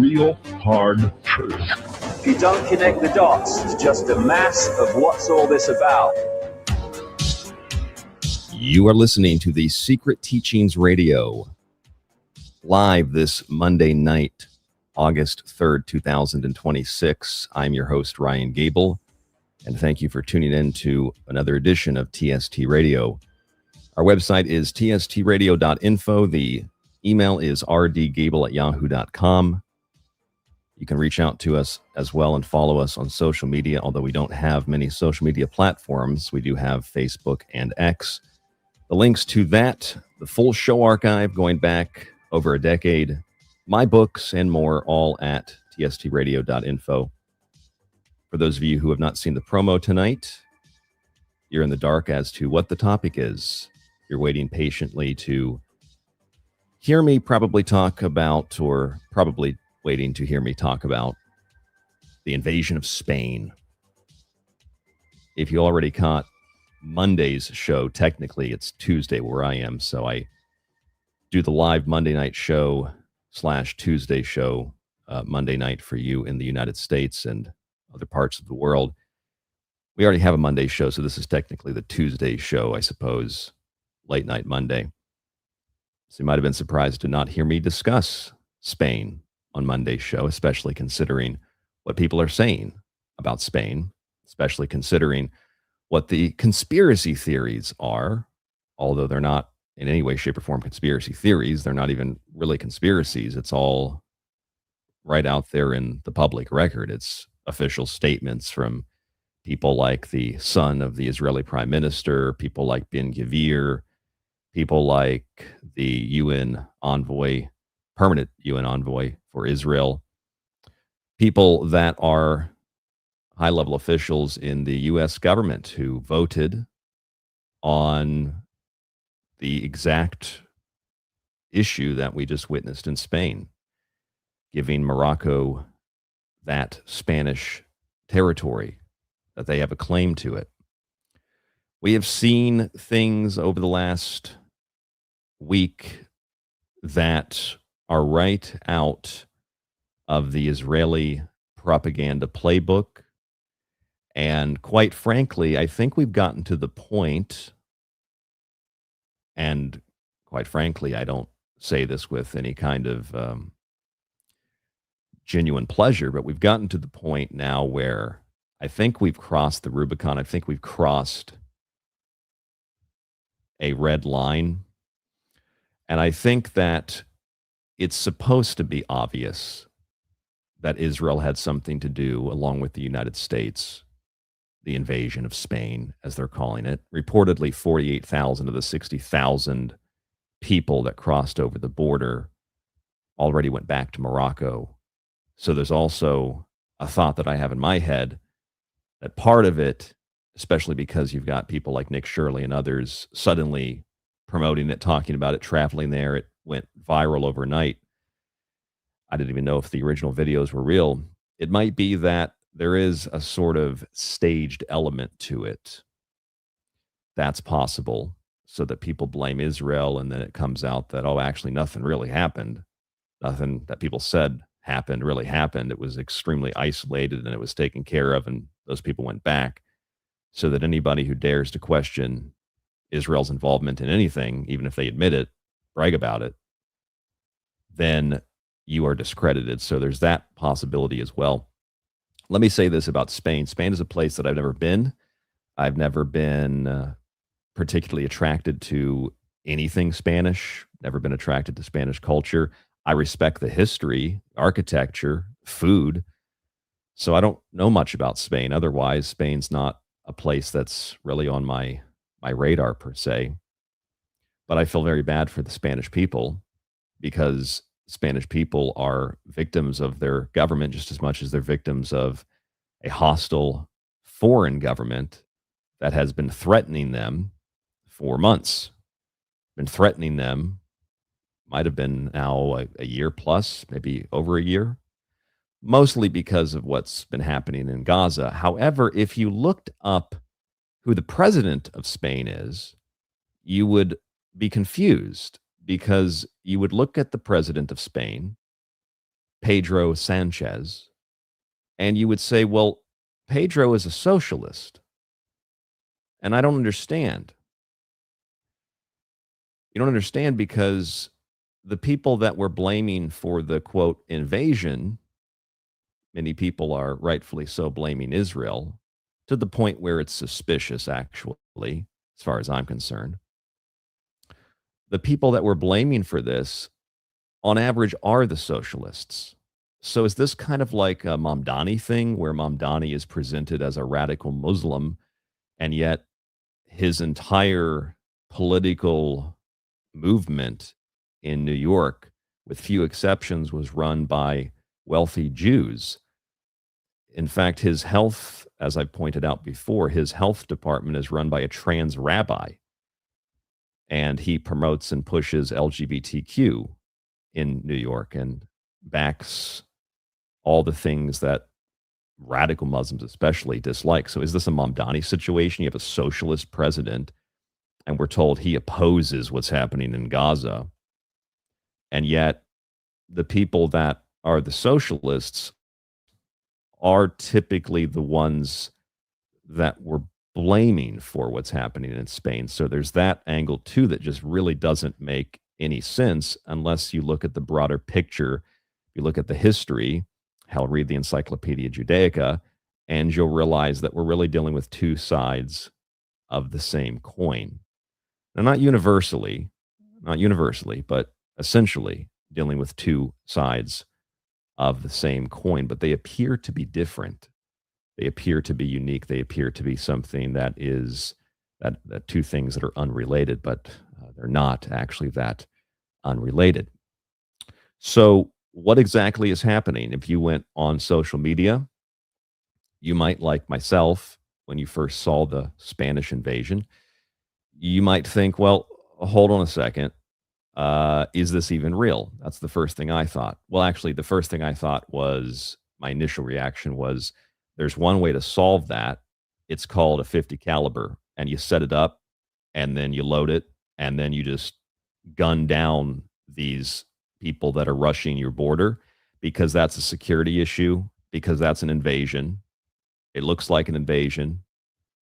real hard truth. If you don't connect the dots, it's just a mass of what's all this about. You are listening to the Secret Teachings Radio, live this Monday night, August 3rd, 2026. I'm your host, Ryan Gable, and thank you for tuning in to another edition of TST Radio. Our website is tstradio.info. The email is rdgable@yahoo.com. You can reach out to us as well and follow us on social media, although we don't have many social media platforms. We do have Facebook and X. The links to that, the full show archive going back over a decade, my books and more, all at tstradio.info. For those of you who have not seen the promo tonight, you're in the dark as to what the topic is. You're waiting patiently to hear me probably talk about, or probably waiting to hear me talk about, the invasion of Spain. If you already caught Monday's show, technically it's Tuesday where I am, so I do the live Monday night show / Tuesday show Monday night for you in the United States and other parts of the world. We already have a Monday show, so this is technically the Tuesday show, I suppose, late night Monday. So you might have been surprised to not hear me discuss Spain on Monday's show, especially considering what people are saying about Spain, especially considering what the conspiracy theories are, although they're not in any way, shape, or form conspiracy theories. They're not even really conspiracies. It's all right out there in the public record. It's official statements from people like the son of the Israeli prime minister, people like Ben Gvir, people like the UN envoy, permanent UN envoy for Israel, people that are high-level officials in the U.S. government who voted on the exact issue that we just witnessed in Spain, giving Morocco that Spanish territory, that they have a claim to it. We have seen things over the last week that are right out of the Israeli propaganda playbook. And quite frankly, I think we've gotten to the point, and quite frankly, I don't say this with any kind of genuine pleasure, but we've gotten to the point now where I think we've crossed the Rubicon. I think we've crossed a red line. And I think that it's supposed to be obvious that Israel had something to do, along with the United States, the invasion of Spain, as they're calling it. Reportedly, 48,000 of the 60,000 people that crossed over the border already went back to Morocco. So there's also a thought that I have in my head that part of it, especially because you've got people like Nick Shirley and others suddenly promoting it, talking about it, traveling there. It went viral overnight. I didn't even know if the original videos were real. It might be that there is a sort of staged element to it. That's possible, so that people blame Israel, and then it comes out that, oh, actually nothing really happened. Nothing that people said happened really happened. It was extremely isolated, and it was taken care of, and those people went back, so that anybody who dares to question Israel's involvement in anything, even if they admit it, brag about it, then you are discredited. So there's that possibility as well. Let me say this about Spain. Spain is a place that I've never been. I've never been particularly attracted to anything Spanish, never been attracted to Spanish culture. I respect the history, architecture, food. So I don't know much about Spain. Otherwise, Spain's not a place that's really on my radar per se. But I feel very bad for the Spanish people, because Spanish people are victims of their government just as much as they're victims of a hostile foreign government that has been threatening them for months, been threatening them, might have been now a year plus, maybe over a year, mostly because of what's been happening in Gaza. However, if you looked up who the president of Spain is, you would be confused, because you would look at the president of Spain Pedro Sanchez, and you would say, well, Pedro is a socialist. And I don't understand. You don't understand because the people that we're blaming for the quote invasion, many people are rightfully so blaming Israel to the point where it's suspicious, actually, as far as I'm concerned. The people that we're blaming for this, on average, are the socialists. So is this kind of like a Mamdani thing where Mamdani is presented as a radical Muslim, and yet his entire political movement in New York, with few exceptions, was run by wealthy Jews? In fact, his health, as I pointed out before, his health department is run by a trans rabbi, and he promotes and pushes LGBTQ in New York and backs all the things that radical Muslims especially dislike. So is this a Mamdani situation? You have a socialist president, and we're told he opposes what's happening in Gaza. And yet the people that are the socialists are typically the ones that we're blaming for what's happening in Spain. So there's that angle too that just really doesn't make any sense unless you look at the broader picture. You look at the history, hell, read the Encyclopedia Judaica, and you'll realize that we're really dealing with two sides of the same coin. Now, not universally, but essentially dealing with two sides of the same coin, but they appear to be different. They appear to be unique. They appear to be something that is that two things that are unrelated, but they're not actually that unrelated. So what exactly is happening? If you went on social media, you might, like myself, when you first saw the Spanish invasion, you might think, well, hold on a second. Is this even real? That's the first thing I thought. Well, actually, the first thing I thought was my initial reaction was there's one way to solve that. It's called a 50 caliber, and you set it up, and then you load it, and then you just gun down these people that are rushing your border, because that's a security issue, because that's an invasion. It looks like an invasion.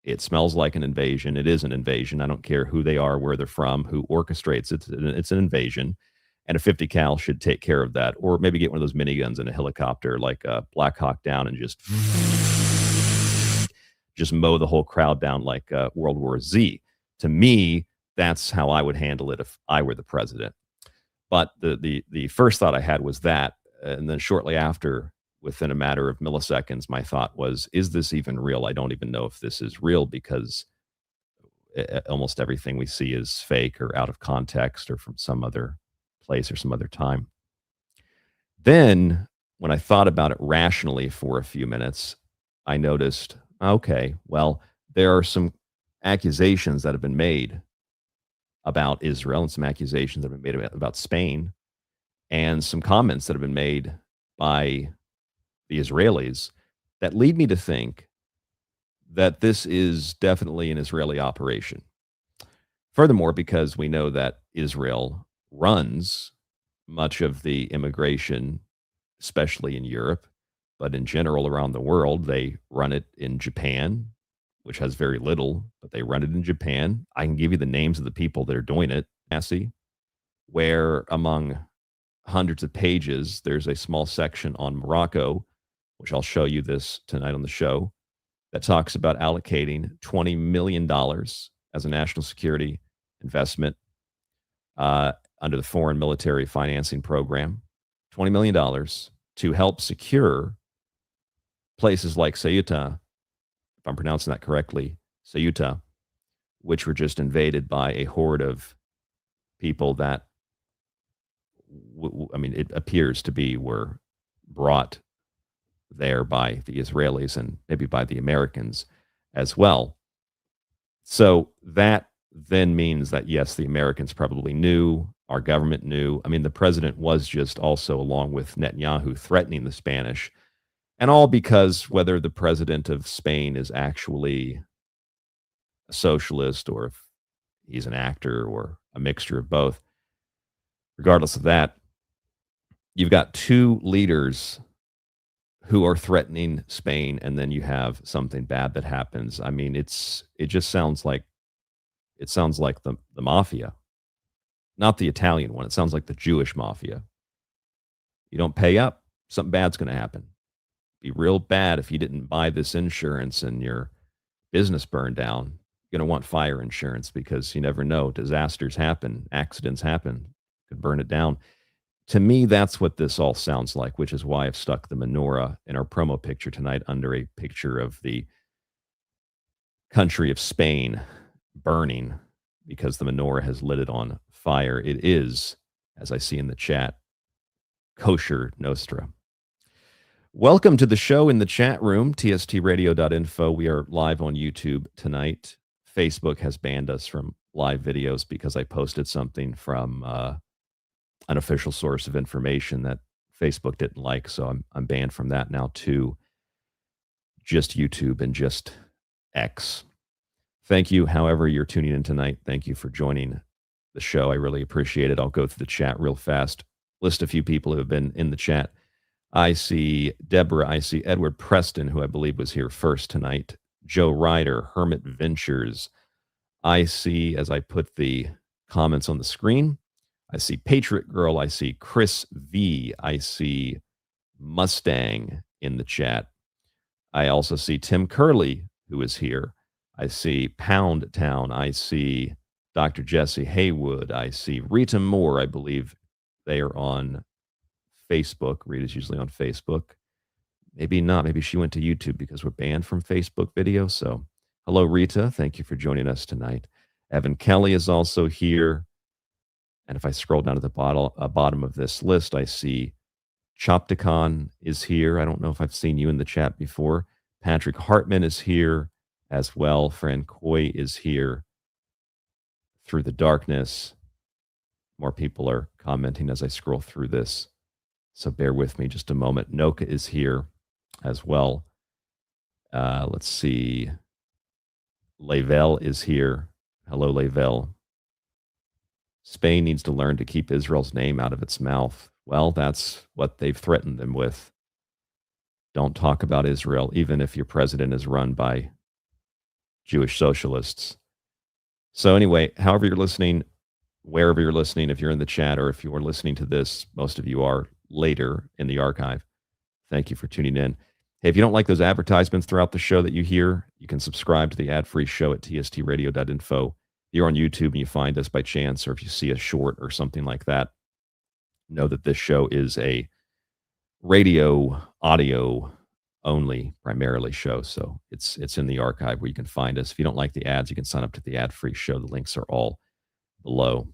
It smells like an invasion. It is an invasion. I don't care who they are, where they're from, who orchestrates it. It's an invasion. And a 50 cal should take care of that. Or maybe get one of those miniguns in a helicopter like a Black Hawk Down and just mow the whole crowd down like World War Z. To me, that's how I would handle it if I were the president. But the first thought I had was that. And then shortly after, within a matter of milliseconds, my thought was, is this even real? I don't even know if this is real, because almost everything we see is fake or out of context or from some other place or some other time. Then when I thought about it rationally for a few minutes, I noticed, okay, well, there are some accusations that have been made about Israel and some accusations that have been made about Spain, and some comments that have been made by the Israelis that lead me to think that this is definitely an Israeli operation. Furthermore, because we know that Israel runs much of the immigration, especially in Europe, but in general around the world. They run it in Japan, which has very little, but they run it in Japan. I can give you the names of the people that are doing it, Massey, where among hundreds of pages, there's a small section on Morocco, which I'll show you this tonight on the show, that talks about allocating $20 million as a national security investment under the Foreign Military Financing Program, $20 million to help secure places like Ceuta, if I'm pronouncing that correctly, Ceuta, which were just invaded by a horde of people that, it appears to be were brought there by the Israelis and maybe by the Americans as well. So that then means that, yes, the Americans probably knew, our government knew. The president was just also, along with Netanyahu, threatening the Spanish, and all because whether the president of Spain is actually a socialist or if he's an actor or a mixture of both, regardless of that, you've got two leaders who are threatening Spain, and then you have something bad that happens. I mean, it just sounds like the mafia, not the Italian one. It sounds like the Jewish mafia. You don't pay up, something bad's going to happen. Be real bad if you didn't buy this insurance and your business burned down. You're going to want fire insurance because you never know. Disasters happen, accidents happen, could burn it down. To me, that's what this all sounds like, which is why I've stuck the menorah in our promo picture tonight under a picture of the country of Spain burning because the menorah has lit it on fire. It is, as I see in the chat, kosher Nostra. Welcome to the show in the chat room, tstradio.info. We are live on YouTube tonight. Facebook has banned us from live videos because I posted something from an official source of information that Facebook didn't like, so I'm banned from that now to just YouTube and just X. Thank you, however you're tuning in tonight. Thank you for joining the show. I really appreciate it. I'll go through the chat real fast. List a few people who have been in the chat. I see Deborah. I see Edward Preston, who I believe was here first tonight. Joe Ryder, Hermit Ventures. I see, as I put the comments on the screen, I see Patriot Girl. I see Chris V. I see Mustang in the chat. I also see Tim Curley, who is here. I see Pound Town. I see Dr. Jesse Haywood. I see Rita Moore. I believe they are on Facebook. Rita's usually on Facebook. Maybe not. Maybe she went to YouTube because we're banned from Facebook videos. So hello, Rita. Thank you for joining us tonight. Evan Kelly is also here. And if I scroll down to the bottom of this list, I see Chopticon is here. I don't know if I've seen you in the chat before. Patrick Hartman is here as well. Fran Coy is here. Through the Darkness. More people are commenting as I scroll through this. So bear with me just a moment. Noka is here as well. Let's see. Lavelle is here. Hello, Lavelle. Spain needs to learn to keep Israel's name out of its mouth. Well, that's what they've threatened them with. Don't talk about Israel, even if your president is run by Jewish socialists. So anyway, however you're listening, wherever you're listening, if you're in the chat or if you are listening to this, most of you are later in the archive. Thank you for tuning in. Hey, if you don't like those advertisements throughout the show that you hear, you can subscribe to the ad-free show at tstradio.info. You're on YouTube and you find us by chance, or if you see a short or something like that, know that this show is a radio, audio only, primarily show. So it's in the archive where you can find us. If you don't like the ads, you can sign up to the ad-free show. The links are all below.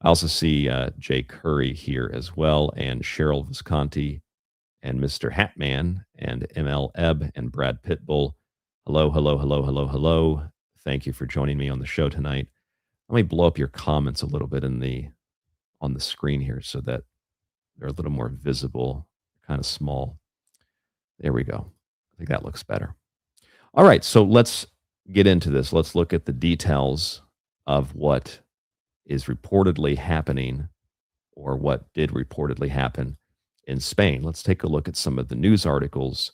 I also see Jay Curry here as well, and Cheryl Visconti, and Mr. Hatman, and ML Ebb, and Brad Pitbull. Hello, hello, hello, hello, hello. Thank you for joining me on the show tonight. Let me blow up your comments a little bit on the screen here so that they're a little more visible, kind of small. There we go. I think that looks better. All right, so let's get into this. Let's look at the details of what is reportedly happening, or what did reportedly happen in Spain. Let's take a look at some of the news articles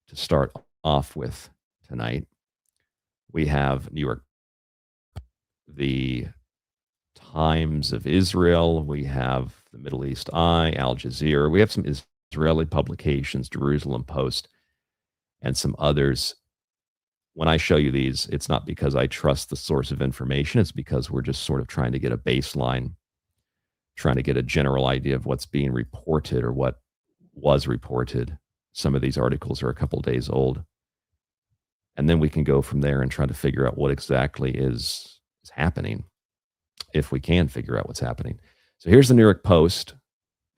to start off with tonight. We have New York, the Times of Israel. We have the Middle East Eye, Al Jazeera. We have some Israeli publications, Jerusalem Post, and some others. When I show you these, it's not because I trust the source of information. It's because we're just sort of trying to get a baseline, trying to get a general idea of what's being reported or what was reported. Some of these articles are a couple days old. And then we can go from there and try to figure out what exactly is happening, if we can figure out what's happening. So here's the New York Post,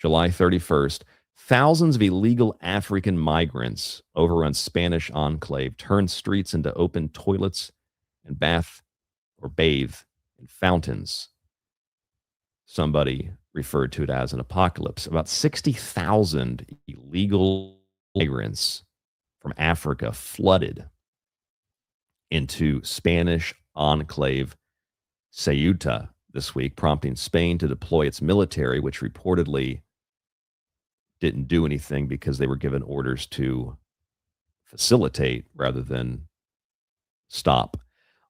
July 31st. Thousands of illegal African migrants overrun Spanish enclave, turn streets into open toilets and bathe in fountains. Somebody referred to it as an apocalypse. About 60,000 illegal migrants from Africa flooded into Spanish enclave Ceuta this week, prompting Spain to deploy its military, which reportedly didn't do anything because they were given orders to facilitate rather than stop.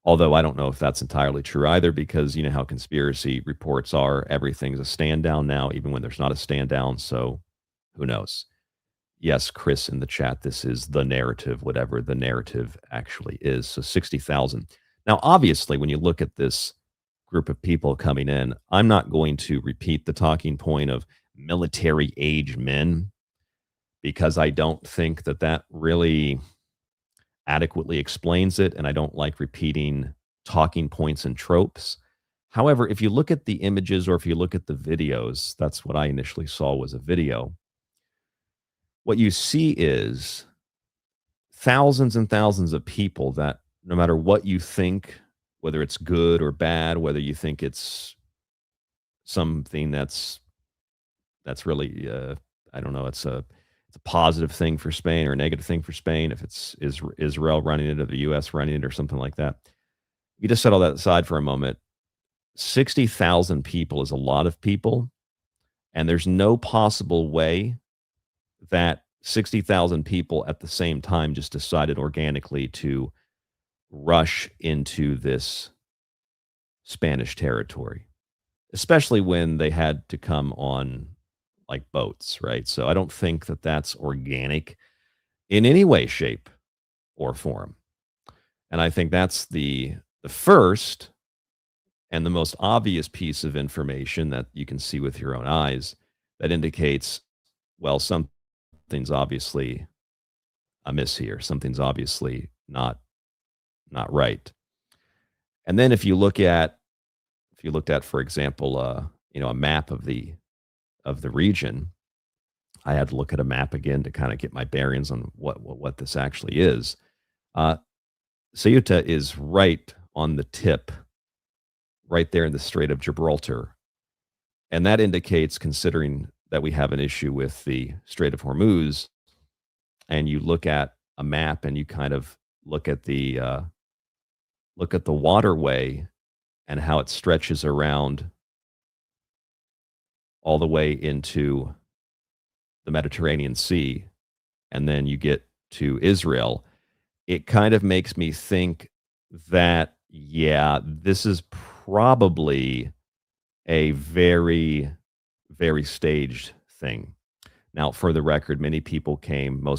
Although I don't know if that's entirely true either, because you know how conspiracy reports are. Everything's a stand down now, even when there's not a stand down. So who knows? Yes, Chris in the chat, this is the narrative, whatever the narrative actually is. So 60,000. Now, obviously, when you look at this group of people coming in, I'm not going to repeat the talking point of military age men, because I don't think that that really adequately explains it, and I don't like repeating talking points and tropes. However, if you look at the images or if you look at the videos, that's what I initially saw was a video. What you see is thousands and thousands of people that no matter what you think, whether it's good or bad, whether you think it's something that's really I don't know, it's a positive thing for Spain or a negative thing for Spain, if it's Israel running it or the US running it or something like that. You just set all that aside for a moment. 60,000 people is a lot of people, and there's no possible way that 60,000 people at the same time just decided organically to rush into this Spanish territory, especially when they had to come on like boats, right? So I don't think that that's organic in any way, shape, or form. And I think that's the first and the most obvious piece of information that you can see with your own eyes that indicates, well, something's obviously amiss here. Something's obviously not right. And then if you looked at, for example, a map of the region, I had to look at a map again to kind of get my bearings on what this actually is. Ceuta is right on the tip, right there in the Strait of Gibraltar. And that indicates, considering that we have an issue with the Strait of Hormuz, and you look at a map and you kind of look at the waterway and how it stretches around all the way into the Mediterranean Sea, and then you get to Israel, it kind of makes me think that, yeah, this is probably a very, very staged thing. Now, for the record, most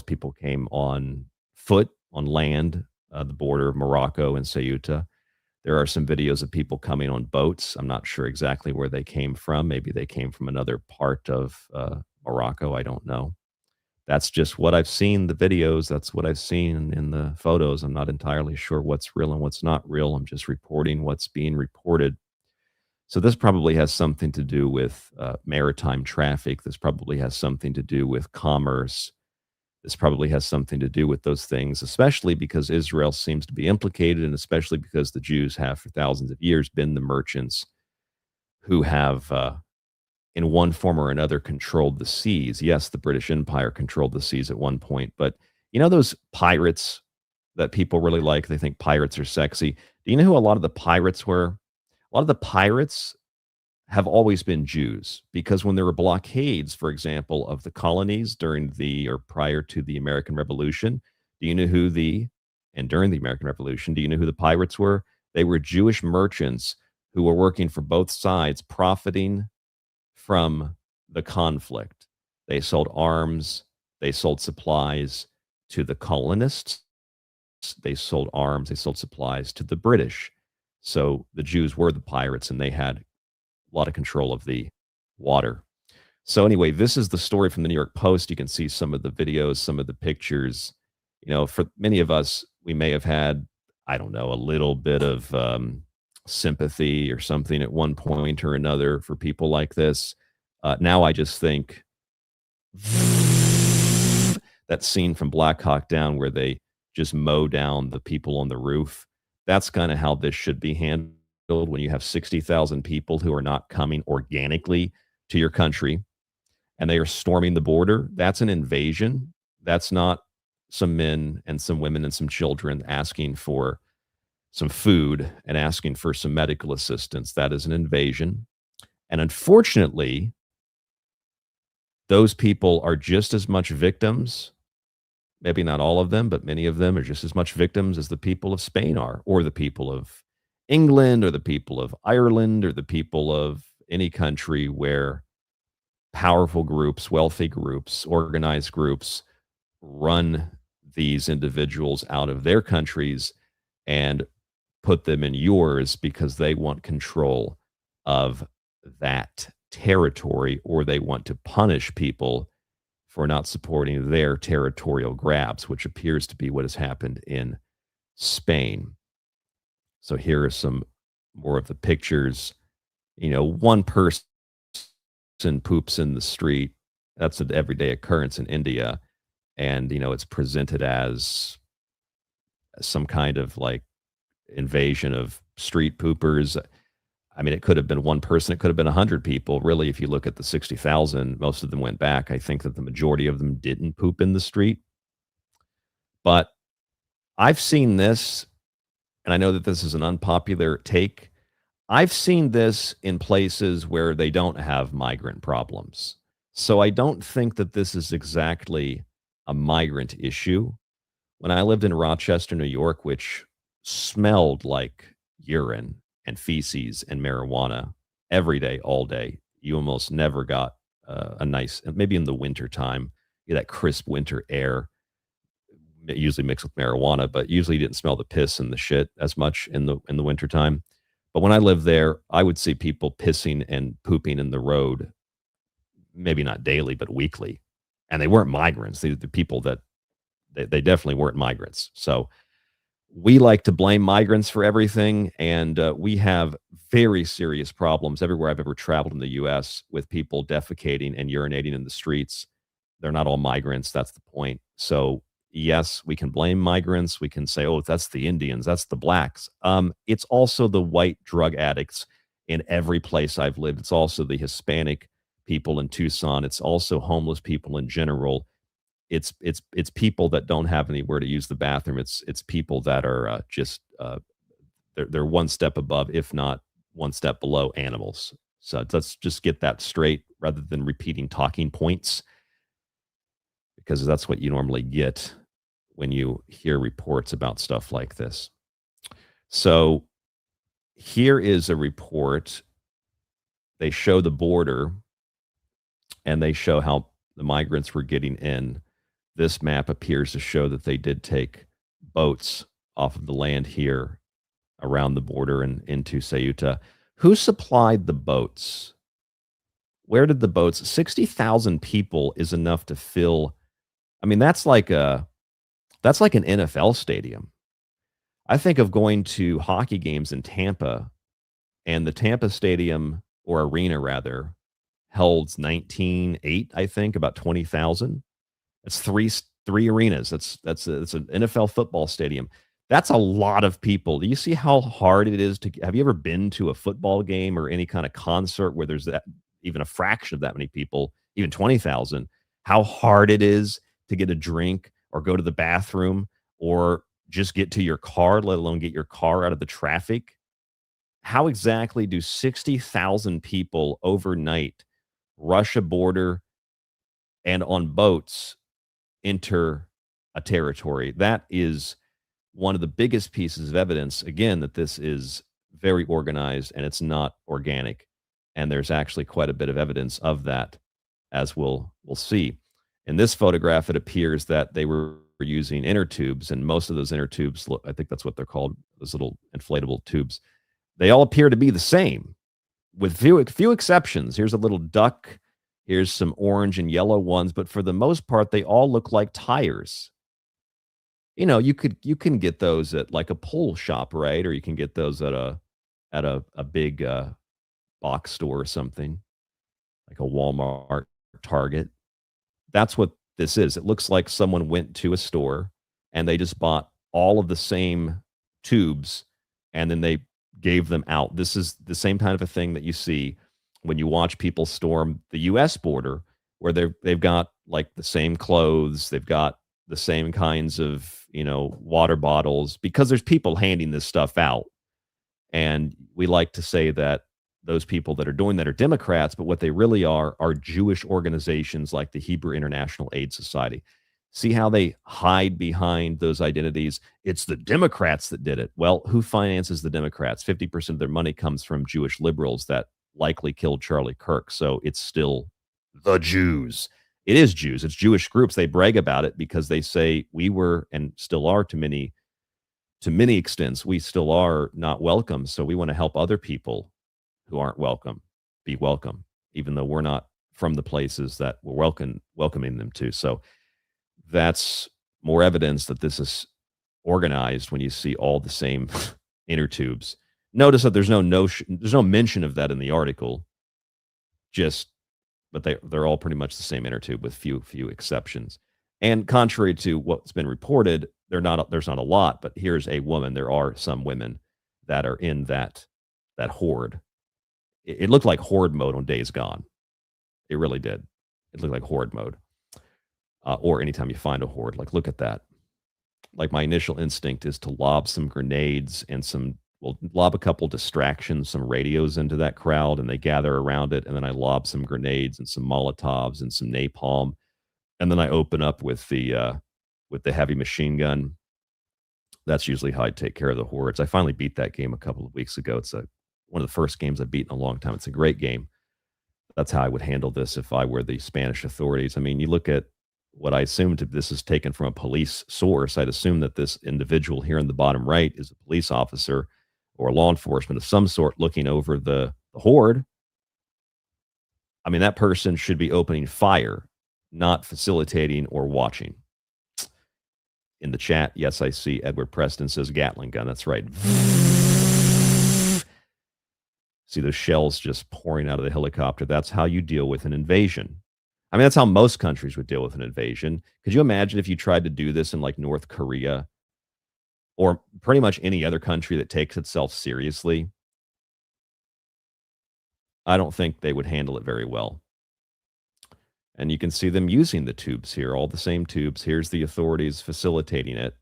people came on foot, on land, the border of Morocco and Ceuta. There are some videos of people coming on boats. I'm not sure exactly where they came from. Maybe they came from another part of Morocco. I don't know. That's just what I've seen, the videos. That's what I've seen in the photos. I'm not entirely sure what's real and what's not real. I'm just reporting what's being reported. So this probably has something to do with maritime traffic. This probably has something to do with commerce. This probably has something to do with those things, especially because Israel seems to be implicated, and especially because the Jews have for thousands of years been the merchants who have, in one form or another, controlled the seas. Yes, the British Empire controlled the seas at one point, but you know those pirates that people really like? They think pirates are sexy. Do you know who a lot of the pirates were? A lot of the pirates have always been Jews, because when there were blockades, for example, of the colonies during or prior to the American Revolution, during the American Revolution, do you know who the pirates were? They were Jewish merchants who were working for both sides, profiting from the conflict. They sold arms, they sold supplies to the colonists, they sold arms, they sold supplies to the British. So the Jews were the pirates, and they had a lot of control of the water. So anyway, this is the story from the New York Post. You can see some of the videos, some of the pictures. You know, for many of us, we may have had, I don't know, a little bit of sympathy or something at one point or another for people like this. Now I just think that scene from Black Hawk Down where they just mow down the people on the roof. That's kind of how this should be handled when you have 60,000 people who are not coming organically to your country and they are storming the border. That's an invasion. That's not some men and some women and some children asking for some food and asking for some medical assistance. That is an invasion. And unfortunately, those people are just as much victims. Maybe not all of them, but many of them are just as much victims as the people of Spain are, or the people of England, or the people of Ireland, or the people of any country where powerful groups, wealthy groups, organized groups run these individuals out of their countries and put them in yours because they want control of that territory, or they want to punish people for not supporting their territorial grabs, which appears to be what has happened in Spain. So here are some more of the pictures. One person poops in the street. That's an everyday occurrence in India. And, it's presented as some kind of like invasion of street poopers. I mean, it could have been one person. It could have been 100 people. Really, if you look at the 60,000, most of them went back. I think that the majority of them didn't poop in the street. But I've seen this, and I know that this is an unpopular take. I've seen this in places where they don't have migrant problems. So I don't think that this is exactly a migrant issue. When I lived in Rochester, New York, which smelled like urine and feces and marijuana every day, all day, you almost never got a nice, maybe in the winter time, that crisp winter air, usually mixed with marijuana, but usually you didn't smell the piss and the shit as much in the winter time. But when I lived there, I would see people pissing and pooping in the road, maybe not daily, but weekly. And they weren't migrants. The people that they definitely weren't migrants. So we like to blame migrants for everything. And we have very serious problems everywhere I've ever traveled in the U.S. with people defecating and urinating in the streets. They're not all migrants. That's the point. So yes, we can blame migrants. We can say, oh, that's the Indians, that's the blacks. It's also the white drug addicts in every place I've lived. It's also the Hispanic people in Tucson. It's also homeless people in general. It's people that don't have anywhere to use the bathroom. It's people that are just they're one step above, if not one step below, animals. So let's just get that straight rather than repeating talking points, because that's what you normally get when you hear reports about stuff like this. So here is a report. They show the border and they show how the migrants were getting in. This map appears to show that they did take boats off of the land here around the border and into Ceuta. Who supplied the boats? Where did the boats? 60,000 people is enough to fill. I mean, that's like an NFL stadium. I think of going to hockey games in Tampa, and the Tampa stadium, or arena rather, holds 19,800, I think, about 20,000. That's three arenas. It's an NFL football stadium. That's a lot of people. Do you see how hard it is to? Have you ever been to a football game or any kind of concert where there's that even a fraction of that many people, even 20,000? How hard it is to get a drink or go to the bathroom or just get to your car, let alone get your car out of the traffic? How exactly do 60,000 people overnight rush a border and on boats enter a territory? That is one of the biggest pieces of evidence, again, that this is very organized and it's not organic. And there's actually quite a bit of evidence of that, as we'll see. In this photograph, it appears that they were using inner tubes, and most of those inner tubes, I think that's what they're called, those little inflatable tubes, they all appear to be the same, with few exceptions. Here's a little duck. Here's some orange and yellow ones, but for the most part, they all look like tires. You can get those at like a pole shop, right? Or you can get those at a big box store or something, like a Walmart, Target. That's what this is. It looks like someone went to a store and they just bought all of the same tubes and then they gave them out. This is the same kind of a thing that you see when you watch people storm the US border, where they've got like the same clothes, they've got the same kinds of, water bottles, because there's people handing this stuff out. And we like to say that those people that are doing that are Democrats, but what they really are Jewish organizations like the Hebrew International Aid Society. See how they hide behind those identities? It's the Democrats that did it. Well, who finances the Democrats? 50% of their money comes from Jewish liberals that likely killed Charlie Kirk. So it's still the Jews. It is Jews. It's Jewish groups. They brag about it because they say we were and still are to many extents, we still are not welcome. So we want to help other people who aren't welcome be welcome, even though we're not from the places that we're welcoming them to. So that's more evidence that this is organized when you see all the same inner tubes. Notice that there's no mention of that in the article. But they're all pretty much the same inner tube with few exceptions. And contrary to what's been reported, there's not a lot, but here's a woman. There are some women that are in that horde. It looked like horde mode on Days Gone. It really did. It looked like horde mode. Or anytime you find a horde, like look at that. Like my initial instinct is to lob some grenades and lob a couple distractions, some radios into that crowd, and they gather around it. And then I lob some grenades and some Molotovs and some napalm. And then I open up with the heavy machine gun. That's usually how I take care of the hordes. I finally beat that game a couple of weeks ago. It's one of the first games I've beaten in a long time. It's a great game. That's how I would handle this if I were the Spanish authorities. I mean, you look at what I assumed this is taken from a police source. I'd assume that this individual here in the bottom right is a police officer or law enforcement of some sort looking over the horde. I mean, that person should be opening fire, not facilitating or watching. In the chat, yes, I see Edward Preston says Gatling gun. That's right. See those shells just pouring out of the helicopter. That's how you deal with an invasion. I mean, that's how most countries would deal with an invasion. Could you imagine if you tried to do this in like North Korea or pretty much any other country that takes itself seriously? I don't think they would handle it very well. And you can see them using the tubes here, all the same tubes. Here's the authorities facilitating it,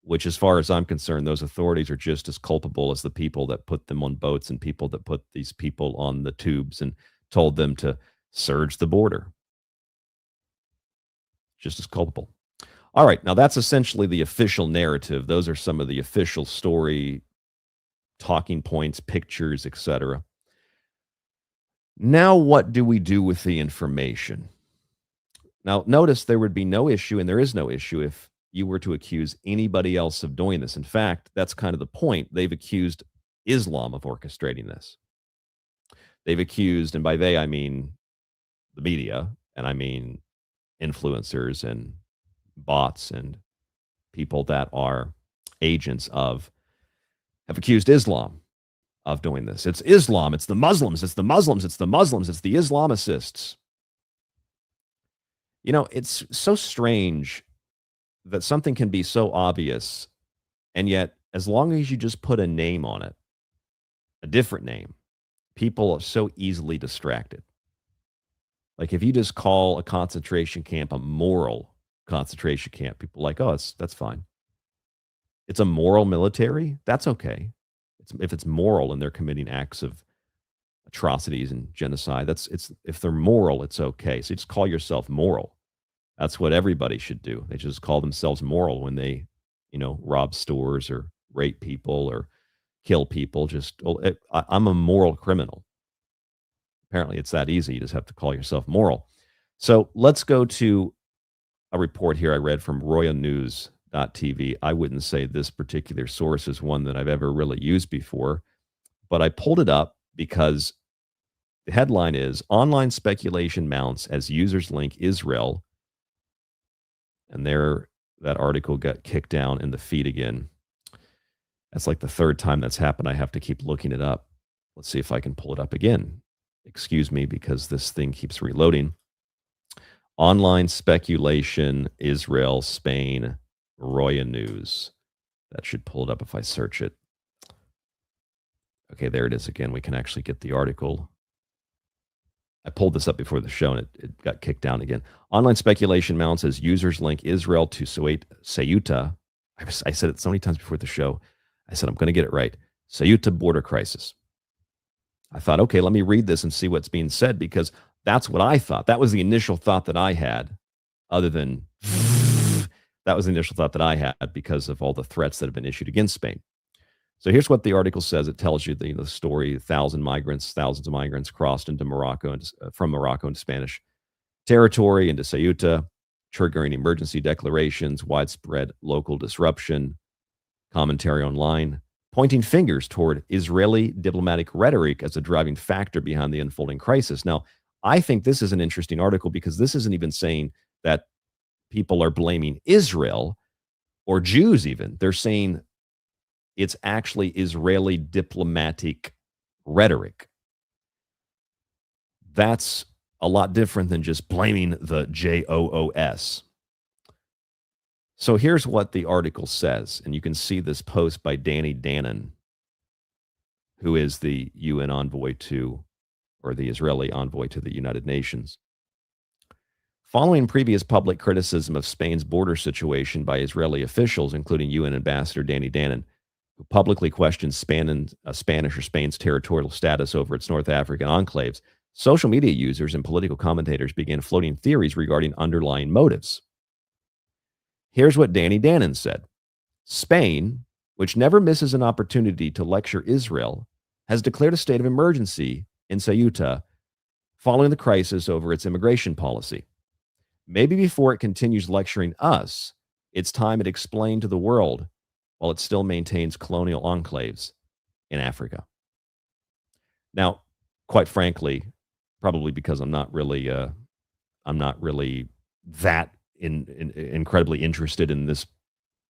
which as far as I'm concerned, those authorities are just as culpable as the people that put them on boats and people that put these people on the tubes and told them to surge the border. Just as culpable. All right, now that's essentially the official narrative. Those are some of the official story, talking points, pictures, etc. Now, what do we do with the information? Now, notice there would be no issue, and there is no issue if you were to accuse anybody else of doing this. In fact, that's kind of the point. They've accused Islam of orchestrating this. They've accused, and by they, I mean the media, and I mean influencers and bots and people that are agents of, have accused Islam of doing this. It's Islam, it's the Muslims, it's the Muslims, it's the Muslims, it's the Islamicists. You know, it's so strange that something can be so obvious, and yet as long as you just put a name on it, a different name, people are so easily distracted. Like if you just call a concentration camp a moral concentration camp, people are like, oh, that's fine. It's a moral military? That's okay. If it's moral and they're committing acts of atrocities and genocide, if they're moral, it's okay. So you just call yourself moral. That's what everybody should do. They just call themselves moral when they, rob stores or rape people or kill people. I'm a moral criminal. Apparently it's that easy. You just have to call yourself moral. So let's go to a report here I read from royanews.tv. I wouldn't say this particular source is one that I've ever really used before, but I pulled it up because the headline is Online Speculation Mounts as Users Link Israel. And that article got kicked down in the feed again. That's like the third time that's happened. I have to keep looking it up. Let's see if I can pull it up again. Excuse me, because this thing keeps reloading. Online Speculation, Israel, Spain, Roya News. That should pull it up if I search it. Okay, there it is again. We can actually get the article. I pulled this up before the show and it got kicked down again. Online Speculation Mounts as users link Israel to Ceuta. I said it so many times before the show. I said, I'm going to get it right. Ceuta border crisis. I thought, okay, let me read this and see what's being said, because that's what I thought. That was the initial thought that I had, other than that was the initial thought that I had because of all the threats that have been issued against Spain. So here's what the article says. It tells you the story: thousands of migrants crossed into Morocco and from Morocco into Spanish territory into Ceuta, triggering emergency declarations, widespread local disruption. Commentary online pointing fingers toward Israeli diplomatic rhetoric as a driving factor behind the unfolding crisis. Now, I think this is an interesting article because this isn't even saying that people are blaming Israel or Jews even. They're saying it's actually Israeli diplomatic rhetoric. That's a lot different than just blaming the JOOS. So here's what the article says, and you can see this post by Danny Danon, who is the UN envoy to, or the Israeli envoy to the United Nations. Following previous public criticism of Spain's border situation by Israeli officials, including UN Ambassador Danny Danon, who publicly questioned Spanish or Spain's territorial status over its North African enclaves, social media users and political commentators began floating theories regarding underlying motives. Here's what Danny Danon said. Spain, which never misses an opportunity to lecture Israel, has declared a state of emergency in Ceuta following the crisis over its immigration policy. Maybe before it continues lecturing us, it's time it explained to the world while it still maintains colonial enclaves in Africa. Now, quite frankly, probably because I'm not really that incredibly interested in this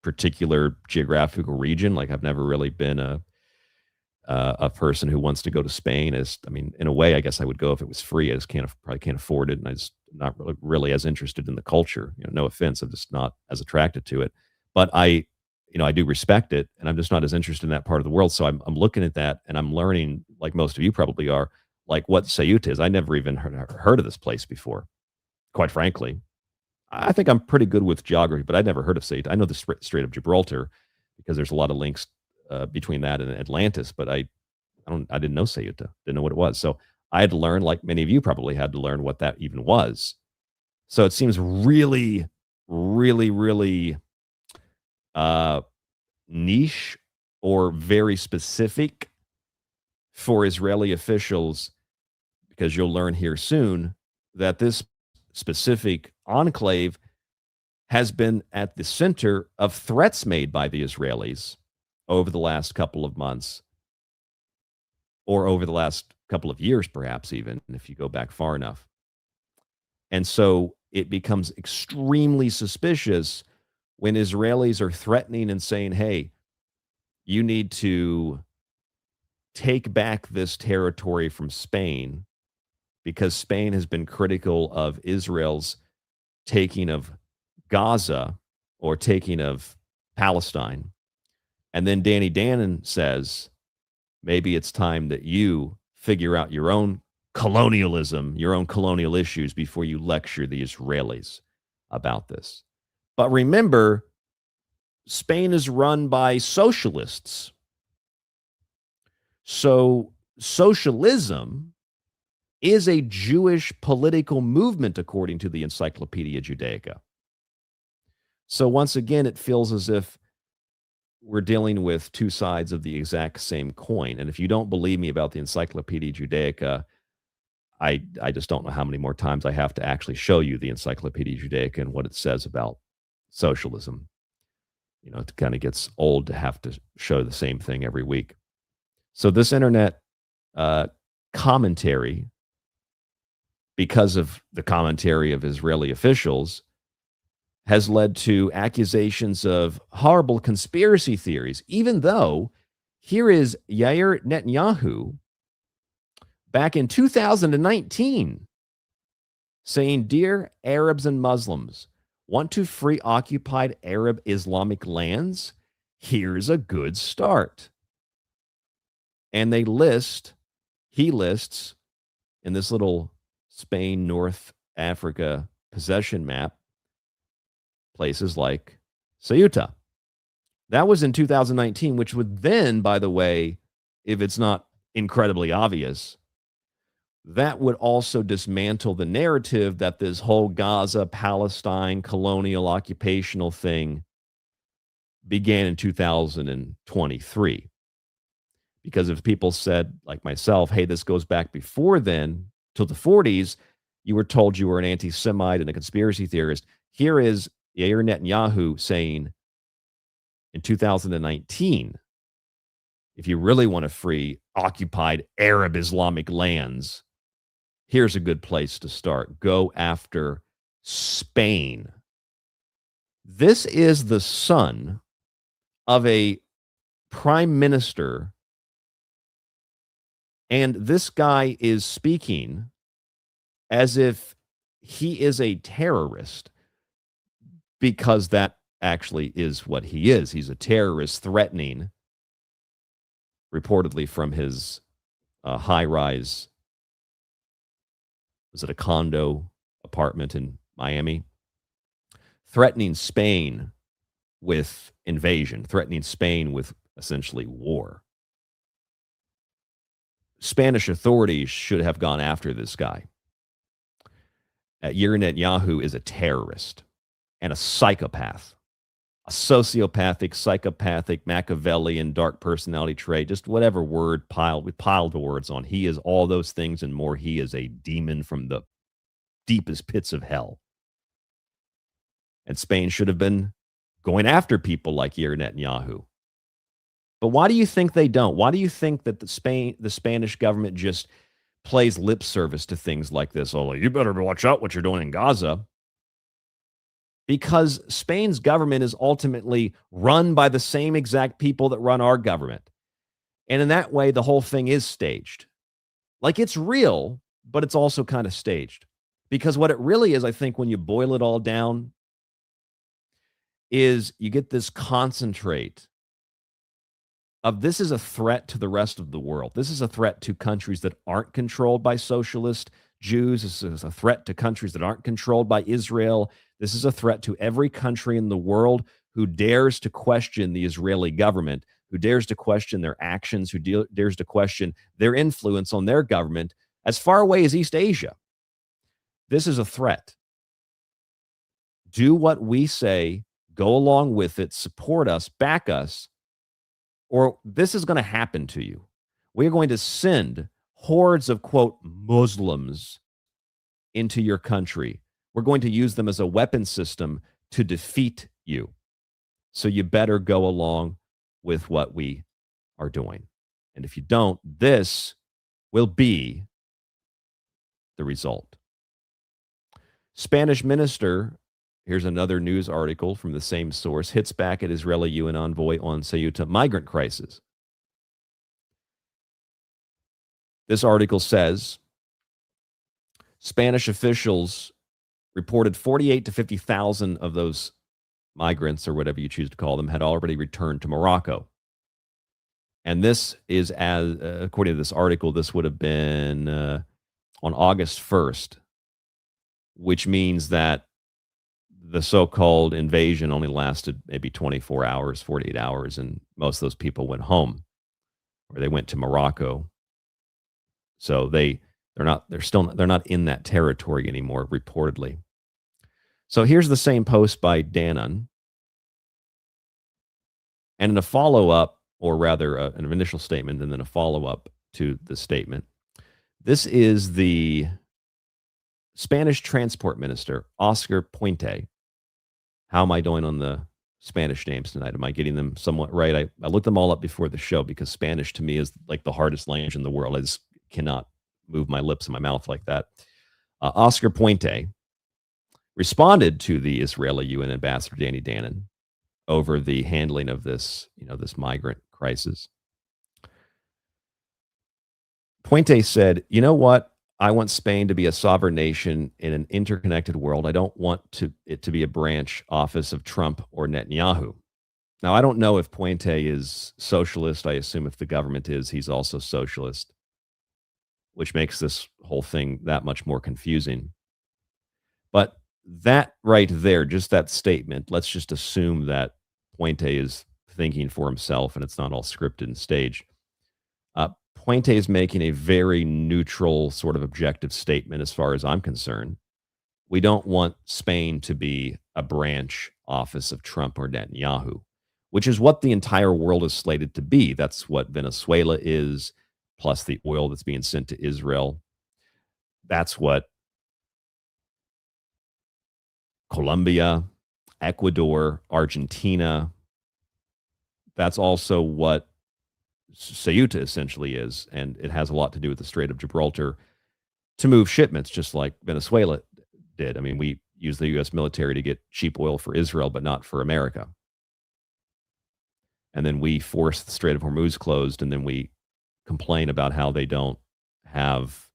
particular geographical region. Like, I've never really been a person who wants to go to Spain. In a way, I guess I would go if it was free. I just probably can't afford it, and I just not really as interested in the culture. No offense, I'm just not as attracted to it. But I do respect it, and I'm just not as interested in that part of the world. So I'm looking at that, and I'm learning, like most of you probably are, like what Ceuta is. I never even heard of this place before, quite frankly. I think I'm pretty good with geography, but I'd never heard of Ceuta. I know the Strait of Gibraltar because there's a lot of links between that and Atlantis, but I didn't know Ceuta, didn't know what it was. So I had to learn, like many of you probably had to learn, what that even was. So it seems really, really, really niche or very specific for Israeli officials, because you'll learn here soon that this specific enclave has been at the center of threats made by the Israelis over the last couple of months, or over the last couple of years, perhaps even, if you go back far enough. And so it becomes extremely suspicious when Israelis are threatening and saying, hey, you need to take back this territory from Spain, because Spain has been critical of Israel's taking of Gaza or taking of Palestine. And then Danny Danon says, maybe it's time that you figure out your own colonialism, your own colonial issues, before you lecture the Israelis about this. But remember, Spain is run by socialists. So socialism is a Jewish political movement, according to the Encyclopedia Judaica. So once again, it feels as if we're dealing with two sides of the exact same coin. And if you don't believe me about the Encyclopedia Judaica, I just don't know how many more times I have to actually show you the Encyclopedia Judaica and what it says about socialism. It kind of gets old to have to show the same thing every week. So this internet commentary, because of the commentary of Israeli officials, has led to accusations of horrible conspiracy theories, even though here is Yair Netanyahu back in 2019 saying, dear Arabs and Muslims, want to free occupied Arab Islamic lands? Here's a good start. And he lists in this little Spain, North Africa possession map, places like Ceuta. That was in 2019, which would then, by the way, if it's not incredibly obvious, that would also dismantle the narrative that this whole Gaza, Palestine, colonial occupational thing began in 2023. Because if people said, like myself, hey, this goes back before then, till the 40s, you were told you were an anti-Semite and a conspiracy theorist. Here is Yair Netanyahu saying in 2019, if you really want to free occupied Arab Islamic lands, here's a good place to start. Go after Spain. This is the son of a prime minister, and this guy is speaking as if he is a terrorist, because that actually is what he is. He's a terrorist threatening, reportedly from his high-rise, was it a condo apartment in Miami, threatening Spain with invasion, threatening Spain with essentially war. Spanish authorities should have gone after this guy. Yair Netanyahu is a terrorist and a psychopath, a sociopathic, psychopathic, Machiavellian, dark personality trait, just whatever word we piled words on. He is all those things and more. He is a demon from the deepest pits of hell. And Spain should have been going after people like Yair Netanyahu. But why do you think they don't? Why do you think that the Spanish government just plays lip service to things like this? Oh, you better watch out what you're doing in Gaza. Because Spain's government is ultimately run by the same exact people that run our government. And in that way, the whole thing is staged. Like, it's real, but it's also kind of staged. Because what it really is, I think, when you boil it all down, is you get this concentrate of this is a threat to the rest of the world. This is a threat to countries that aren't controlled by socialist Jews. This is a threat to countries that aren't controlled by Israel. This is a threat to every country in the world who dares to question the Israeli government, who dares to question their actions, who dares to question their influence on their government as far away as East Asia. This is a threat. Do what we say, go along with it, support us, back us, or this is going to happen to you. We're going to send hordes of, quote, Muslims into your country. We're going to use them as a weapon system to defeat you. So you better go along with what we are doing. And if you don't, this will be the result. Spanish minister, here's another news article from the same source, hits back at Israeli UN envoy on Ceuta migrant crisis. This article says Spanish officials reported 48 to 50,000 of those migrants, or whatever you choose to call them, had already returned to Morocco. And this is, as according to this article, this would have been on August 1st, which means that the so-called invasion only lasted maybe 24 hours, 48 hours, and most of those people went home, or they went to Morocco. So they're not in that territory anymore, reportedly. So here's the same post by Danon. And in a follow-up, or rather an initial statement and then a follow-up to the statement, this is the Spanish transport minister, Oscar Puente. How am I doing on the Spanish names tonight? Am I getting them somewhat right? I looked them all up before the show because Spanish to me is like the hardest language in the world. I just cannot move my lips and my mouth like that. Oscar Puente responded to the Israeli UN ambassador, Danny Danon, over the handling of this, this migrant crisis. Puente said, you know what? I want Spain to be a sovereign nation in an interconnected world. I don't want it to be a branch office of Trump or Netanyahu. Now, I don't know if Puente is socialist. I assume if the government is, he's also socialist, which makes this whole thing that much more confusing. But that right there, just that statement, let's just assume that Puente is thinking for himself and it's not all scripted and staged. Puente is making a very neutral, sort of objective statement as far as I'm concerned. We don't want Spain to be a branch office of Trump or Netanyahu, which is what the entire world is slated to be. That's what Venezuela is, plus the oil that's being sent to Israel. That's what Colombia, Ecuador, Argentina, that's also what Ceuta essentially is. And it has a lot to do with the Strait of Gibraltar to move shipments, just like Venezuela did. I mean, we use the U.S. military to get cheap oil for Israel, but not for America. And then we force the Strait of Hormuz closed, and then we complain about how they don't have,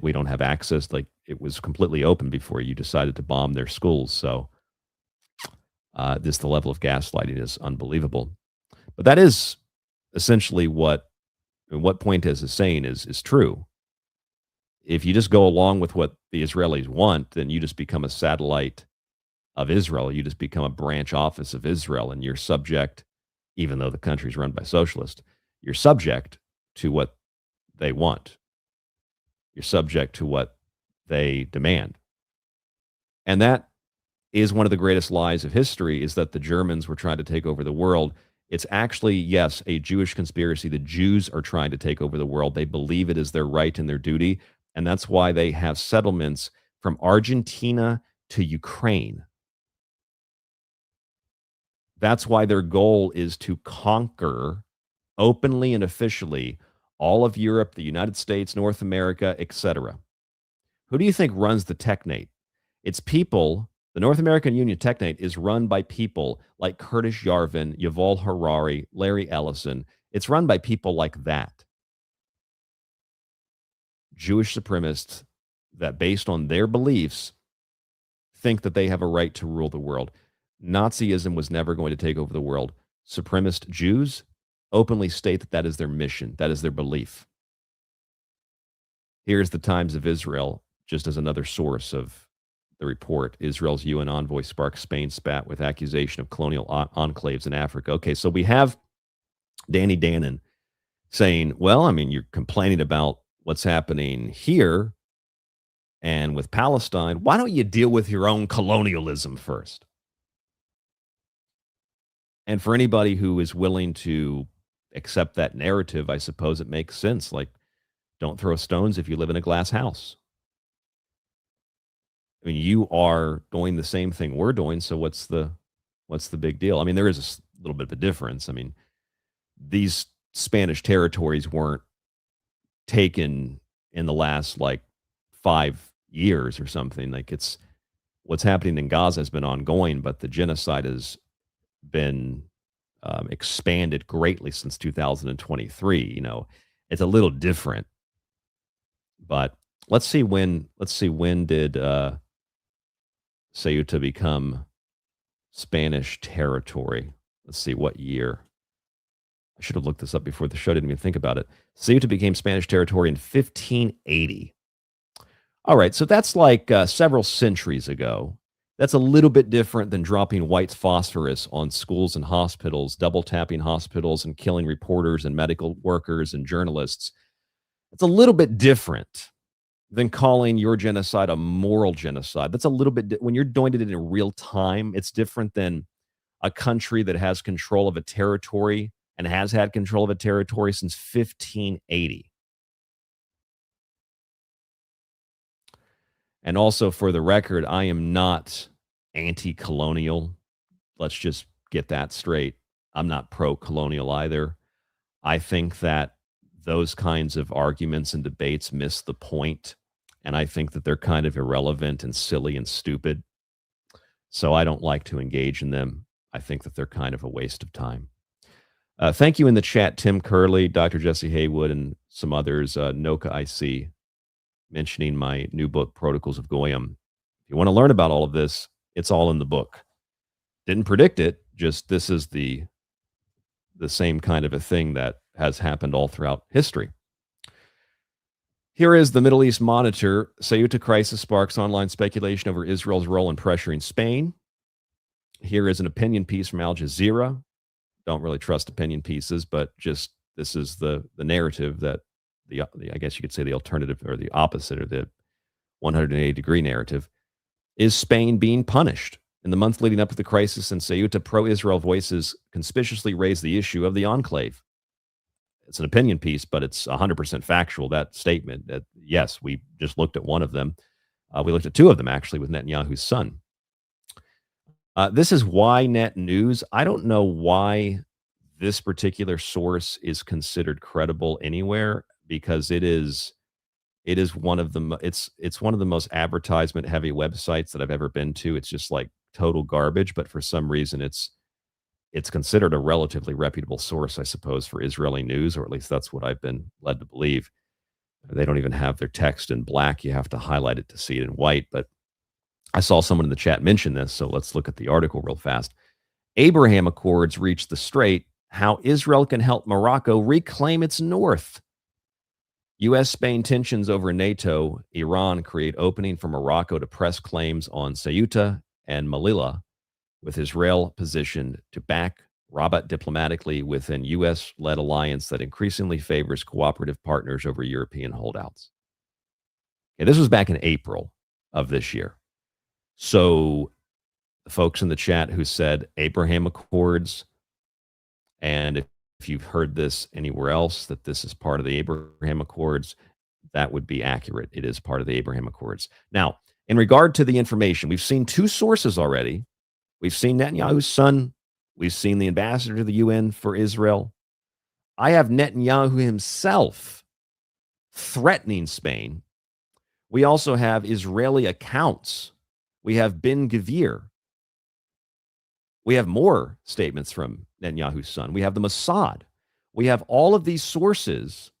we don't have access. Like, it was completely open before you decided to bomb their schools. So the level of gaslighting is unbelievable. But that is essentially what Puentes is saying is true. If you just go along with what the Israelis want, then you just become a satellite of Israel. You just become a branch office of Israel, and you're subject, even though the country is run by socialists, you're subject to what they want. You're subject to what they demand. And that is one of the greatest lies of history, is that the Germans were trying to take over the world. It's actually, yes, a Jewish conspiracy. The Jews are trying to take over the world. They believe it is their right and their duty. And that's why they have settlements from Argentina to Ukraine. That's why their goal is to conquer openly and officially all of Europe, the United States, North America, etc. Who do you think runs the Technate? It's people. The North American Union Technate is run by people like Curtis Yarvin, Yuval Harari, Larry Ellison. It's run by people like that. Jewish supremacists that, based on their beliefs, think that they have a right to rule the world. Nazism was never going to take over the world. Supremacist Jews openly state that that is their mission, that is their belief. Here's the Times of Israel, just as another source of the report. Israel's UN envoy sparks Spain spat with accusation of colonial enclaves in Africa. Okay, so we have Danny Dannon saying, well, I mean, you're complaining about what's happening here and with Palestine. Why don't you deal with your own colonialism first? And for anybody who is willing to accept that narrative, I suppose it makes sense. Like, don't throw stones if you live in a glass house. I mean, you are doing the same thing we're doing, so what's the big deal? I mean, there is a little bit of a difference. I mean, these Spanish territories weren't taken in the last 5 years or something. Like, it's what's happening in Gaza has been ongoing, but the genocide has been expanded greatly since 2023. You know, it's a little different, but let's see when did Ceuta become Spanish territory? Let's see what year. I should have looked this up before the show. Didn't even think about it. Ceuta became Spanish territory in 1580. All right, so that's several centuries ago. That's a little bit different than dropping white phosphorus on schools and hospitals, double tapping hospitals and killing reporters and medical workers and journalists. It's a little bit different than calling your genocide a moral genocide. That's a little bit, when you're doing it in real time, it's different than a country that has control of a territory and has had control of a territory since 1580. And also, for the record, I am not anti-colonial. Let's just get that straight. I'm not pro-colonial either. I think that those kinds of arguments and debates miss the point, and I think that they're kind of irrelevant and silly and stupid. So I don't like to engage in them. I think that they're kind of a waste of time. Thank you in the chat, Tim Curley, Dr. Jesse Haywood, and some others, Noka IC, mentioning my new book, Protocols of Goyim. If you want to learn about all of this, it's all in the book. Didn't predict it, just this is the same kind of a thing that has happened all throughout history. Here is the Middle East Monitor. Ceuta crisis sparks online speculation over Israel's role in pressuring Spain. Here is an opinion piece from Al Jazeera. Don't really trust opinion pieces, but just this is the narrative that the I guess you could say the alternative or the opposite or the 180-degree narrative is Spain being punished. In the month leading up to the crisis in Ceuta, pro-Israel voices conspicuously raised the issue of the enclave. It's an opinion piece, but it's 100% factual, that statement. That yes, we just looked at one of them. We looked at two of them, actually, with Netanyahu's son. This is Ynet News. I don't know why this particular source is considered credible anywhere, because it is one of the it's one of the most advertisement heavy websites that I've ever been to. It's just like total garbage, but for some reason it's considered a relatively reputable source, I suppose, for Israeli news, or at least that's what I've been led to believe. They don't even have their text in black. You have to highlight it to see it in white. But I saw someone in the chat mention this, so let's look at the article real fast. Abraham Accords reach the Strait. How Israel can help Morocco reclaim its north. U.S.-Spain tensions over NATO, Iran create opening for Morocco to press claims on Ceuta and Melilla, with Israel positioned to back Rabat diplomatically within U.S.-led alliance that increasingly favors cooperative partners over European holdouts. Okay, this was back in April of this year. So the folks in the chat who said Abraham Accords, and if you've heard this anywhere else, that this is part of the Abraham Accords, that would be accurate. It is part of the Abraham Accords. Now, in regard to the information, we've seen two sources already. We've seen Netanyahu's son. We've seen the ambassador to the UN for Israel. I have Netanyahu himself threatening Spain. We also have Israeli accounts. We have Ben Gvir. We have more statements from Netanyahu's son. We have the Mossad. We have all of these sources.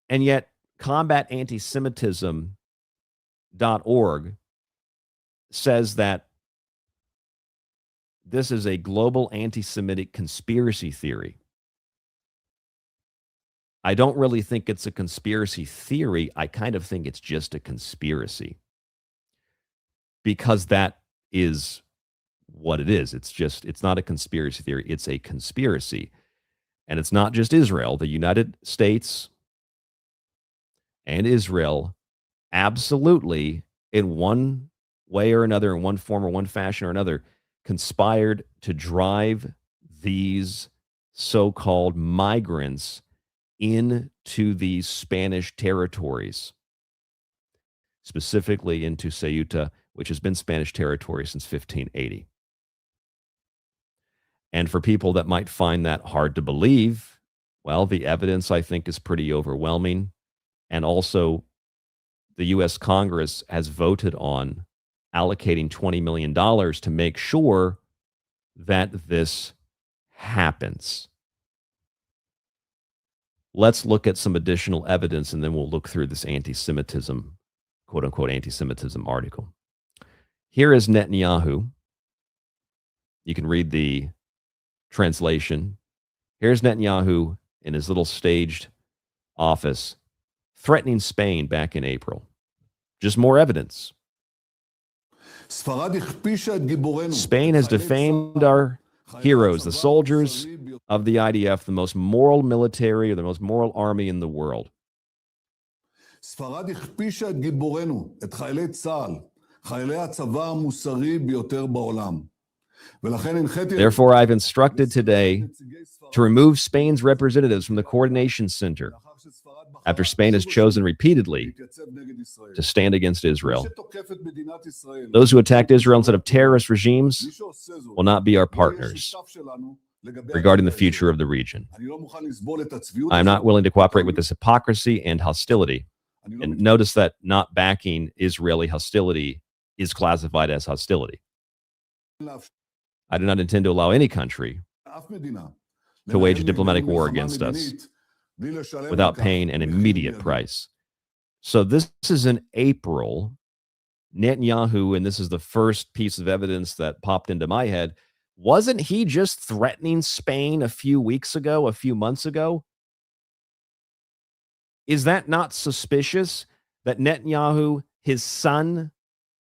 And yet, combatantisemitism.org says that this is a global anti-Semitic conspiracy theory. I don't really think it's a conspiracy theory. I kind of think it's just a conspiracy, because that is what it is. It's not a conspiracy theory. It's a conspiracy. And it's not just Israel. The United States and Israel absolutely, in one way or another, in one form or one fashion or another, conspired to drive these so-called migrants into these Spanish territories, specifically into Ceuta, which has been Spanish territory since 1580. And for people that might find that hard to believe, well, the evidence, I think, is pretty overwhelming. And also, the U.S. Congress has voted on allocating $20 million to make sure that this happens. Let's look at some additional evidence, and then we'll look through this anti-Semitism, quote-unquote anti-Semitism article. Here is Netanyahu. You can read the translation. Here's Netanyahu in his little staged office threatening Spain back in April. Just more evidence. Spain has defamed our heroes, the soldiers of the IDF, the most moral military or the most moral army in the world. Therefore, I've instructed today to remove Spain's representatives from the coordination center after Spain has chosen repeatedly to stand against Israel. Those who attacked Israel instead of terrorist regimes will not be our partners regarding the future of the region. I am not willing to cooperate with this hypocrisy and hostility. And notice that not backing Israeli hostility is classified as hostility. I do not intend to allow any country to wage a diplomatic war against us without paying an immediate price. So this is in April. Netanyahu, and this is the first piece of evidence that popped into my head, wasn't he just threatening Spain a few weeks ago, a few months ago? Is that not suspicious that Netanyahu, his son,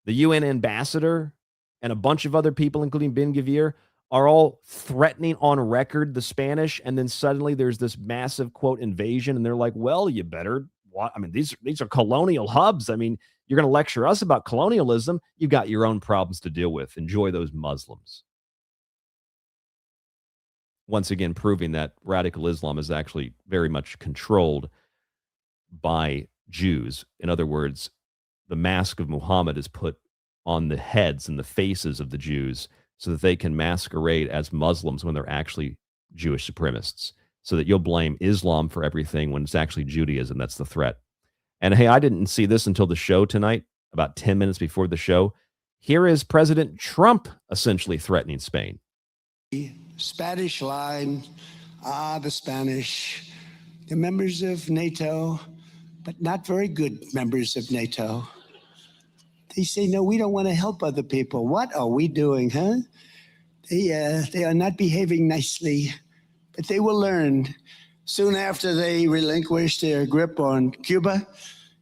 the UN ambassador, and a bunch of other people, including Ben Gvir, are all threatening on record the Spanish, and then suddenly there's this massive, quote, invasion, and they're like, well, you better what? I mean, these are colonial hubs. I mean, you're going to lecture us about colonialism. You got your own problems to deal with. Enjoy those Muslims. Once again, proving that radical Islam is actually very much controlled by Jews. In other words, the mask of Muhammad is put on the heads and the faces of the Jews so that they can masquerade as Muslims when they're actually Jewish supremacists, so that you'll blame Islam for everything when it's actually Judaism that's the threat. And hey, I didn't see this until the show tonight, about 10 minutes before the show. Here is President Trump essentially threatening Spain. Spanish line, the Spanish, the members of NATO, but not very good members of NATO. They say, no, we don't want to help other people. What are we doing, huh? They are not behaving nicely, but they will learn. Soon after they relinquished their grip on Cuba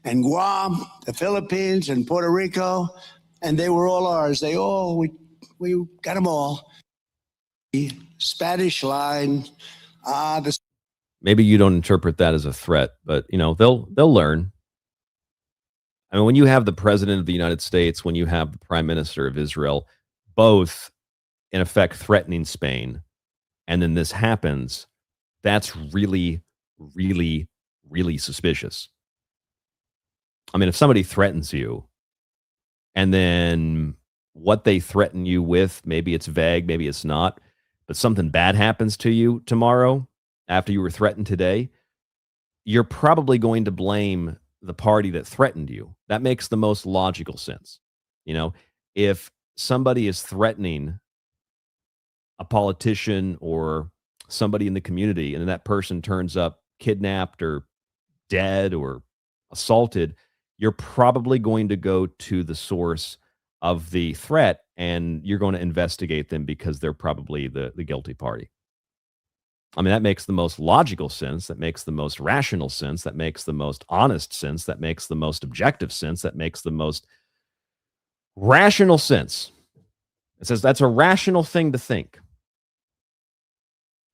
and Guam, the Philippines and Puerto Rico, and they were all ours. We got them all. The Spanish line, Maybe you don't interpret that as a threat, but they'll learn. I mean, when you have the president of the United States, when you have the prime minister of Israel, both in effect threatening Spain, and then this happens, that's really, really, really suspicious. I mean, if somebody threatens you, and then what they threaten you with, maybe it's vague, maybe it's not, but something bad happens to you tomorrow after you were threatened today, you're probably going to blame the party that threatened you. That makes the most logical sense. If somebody is threatening a politician or somebody in the community, and then that person turns up kidnapped or dead or assaulted, you're probably going to go to the source of the threat and you're going to investigate them because they're probably the guilty party. I mean, that makes the most logical sense. That makes the most rational sense. That makes the most honest sense. That makes the most objective sense. That makes the most rational sense. It says that's a rational thing to think.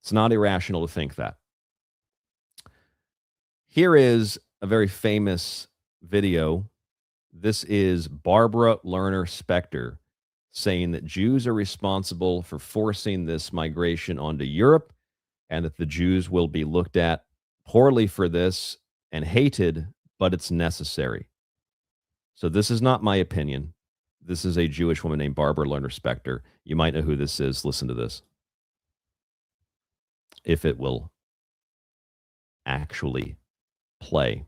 It's not irrational to think that. Here is a very famous video. This is Barbara Lerner Specter saying that Jews are responsible for forcing this migration onto Europe, and that the Jews will be looked at poorly for this and hated, but it's necessary. So this is not my opinion. This is a Jewish woman named Barbara Lerner Specter. You might know who this is. Listen to this. If it will actually play.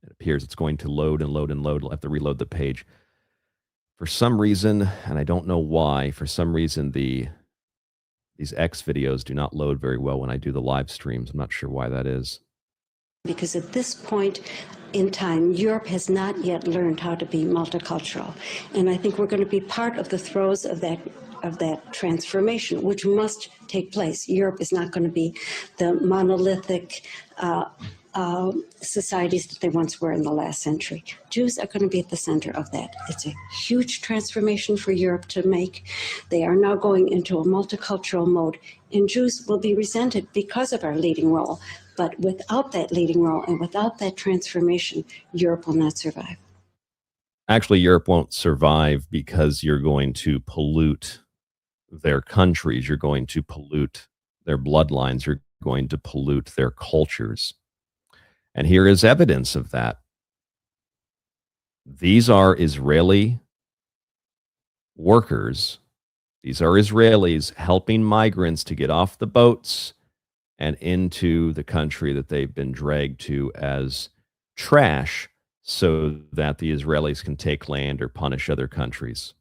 It appears it's going to load and load and load. I'll have to reload the page. For some reason, and I don't know why, for some reason these X videos do not load very well when I do the live streams. I'm not sure why that is. Because at this point in time, Europe has not yet learned how to be multicultural. And I think we're going to be part of the throes of that transformation, which must take place. Europe is not going to be the monolithic societies that they once were in the last century. Jews are going to be at the center of that. It's a huge transformation for Europe to make. They are now going into a multicultural mode, and Jews will be resented because of our leading role. But without that leading role and without that transformation, Europe will not survive. Actually, Europe won't survive because you're going to pollute their countries. You're going to pollute their bloodlines. You're going to pollute their cultures. And here is evidence of that. These are Israeli workers. These are Israelis helping migrants to get off the boats and into the country that they've been dragged to as trash so that the Israelis can take land or punish other countries.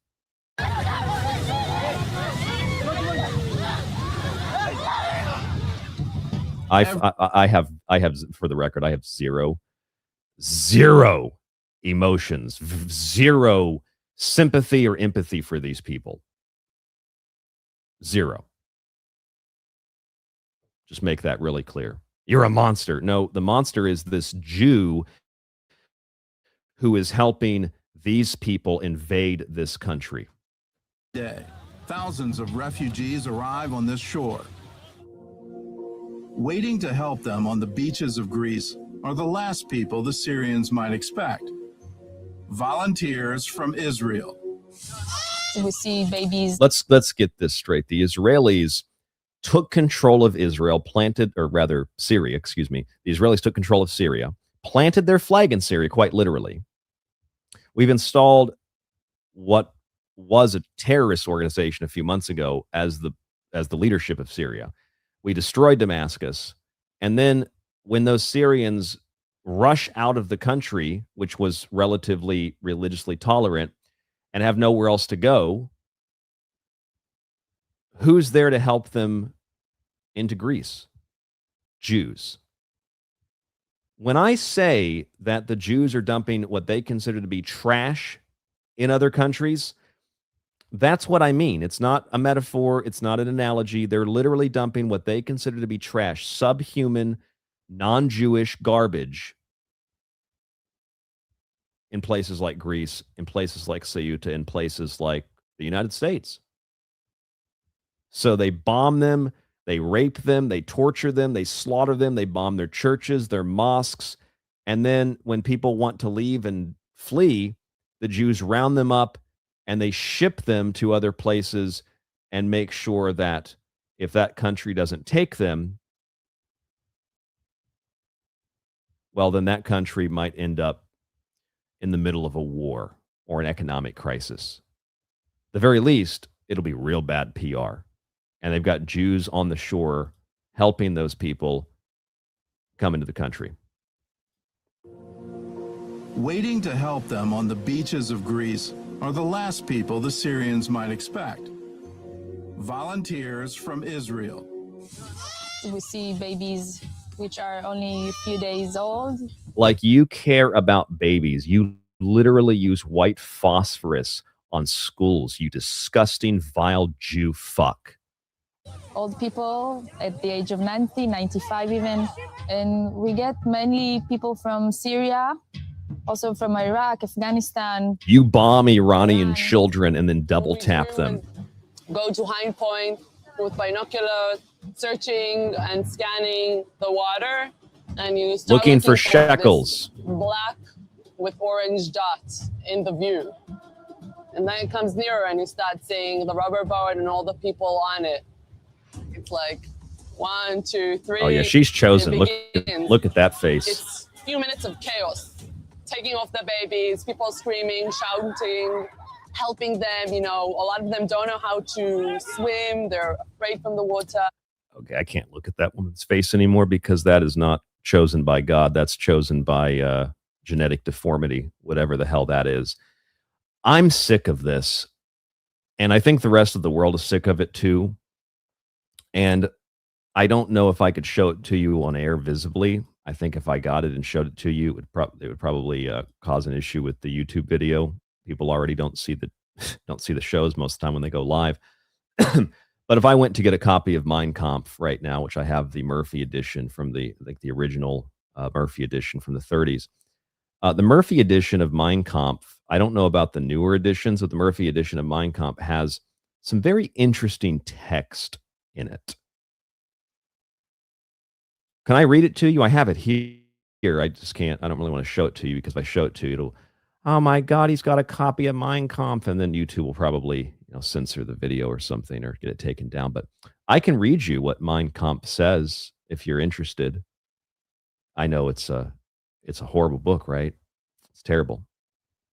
I have, for the record, I have zero emotions, zero sympathy or empathy for these people. Zero. Just make that really clear. You're a monster. No, the monster is this Jew who is helping these people invade this country. day, thousands of refugees arrive on this shore. Waiting to help them on the beaches of Greece are the last people the Syrians might expect. Volunteers from Israel. We see babies. Let's get this straight. The Israelis took control of Israel, Syria, excuse me. The Israelis took control of Syria, planted their flag in Syria, quite literally. We've installed what was a terrorist organization a few months ago as the leadership of Syria. We destroyed Damascus. And then when those Syrians rush out of the country, which was relatively religiously tolerant, and have nowhere else to go, who's there to help them into Greece? Jews. When I say that the Jews are dumping what they consider to be trash in other countries, that's what I mean. It's not a metaphor. It's not an analogy. They're literally dumping what they consider to be trash, subhuman, non-Jewish garbage in places like Greece, in places like Ceuta, in places like the United States. So they bomb them, they rape them, they torture them, they slaughter them, they bomb their churches, their mosques. And then when people want to leave and flee, the Jews round them up and they ship them to other places and make sure that if that country doesn't take them, well, then that country might end up in the middle of a war or an economic crisis. At the very least, it'll be real bad PR. And they've got Jews on the shore helping those people come into the country. Waiting to help them on the beaches of Greece are the last people the Syrians might expect. Volunteers from Israel. We see babies which are only a few days old. Like you care about babies. You literally use white phosphorus on schools, you disgusting, vile Jew fuck. Old people at the age of 90, 95 even. And we get mainly people from Syria, also from Iraq, Afghanistan. You bomb Iranian children and then double tap them. Go to Hind Point with binoculars, searching and scanning the water, and you start looking for shekels. Black with orange dots in the view. And then it comes nearer and you start seeing the rubber boat and all the people on it. It's like 1, 2, 3. Oh yeah, she's chosen. Look at that face. It's a few minutes of chaos. Taking off the babies, people screaming, shouting, helping them. You know, a lot of them don't know how to swim. They're afraid from the water. Okay, I can't look at that woman's face anymore because that is not chosen by God. That's chosen by genetic deformity, whatever the hell that is. I'm sick of this. And I think the rest of the world is sick of it too. And I don't know if I could show it to you on air visibly. I think if I got it and showed it to you, it would probably cause an issue with the YouTube video. People already don't see the shows most of the time when they go live. But if I went to get a copy of Mein Kampf right now, which I have the Murphy edition from the original Murphy edition from the 30s, the Murphy edition of Mein Kampf, I don't know about the newer editions, but the Murphy edition of Mein Kampf has some very interesting text in it. Can I read it to you? I have it here. I just can't. I don't really want to show it to you because if I show it to you, it'll, oh my God, he's got a copy of Mein Kampf, and then YouTube will probably censor the video or something or get it taken down. But I can read you what Mein Kampf says if you're interested. I know it's a horrible book, right? It's terrible.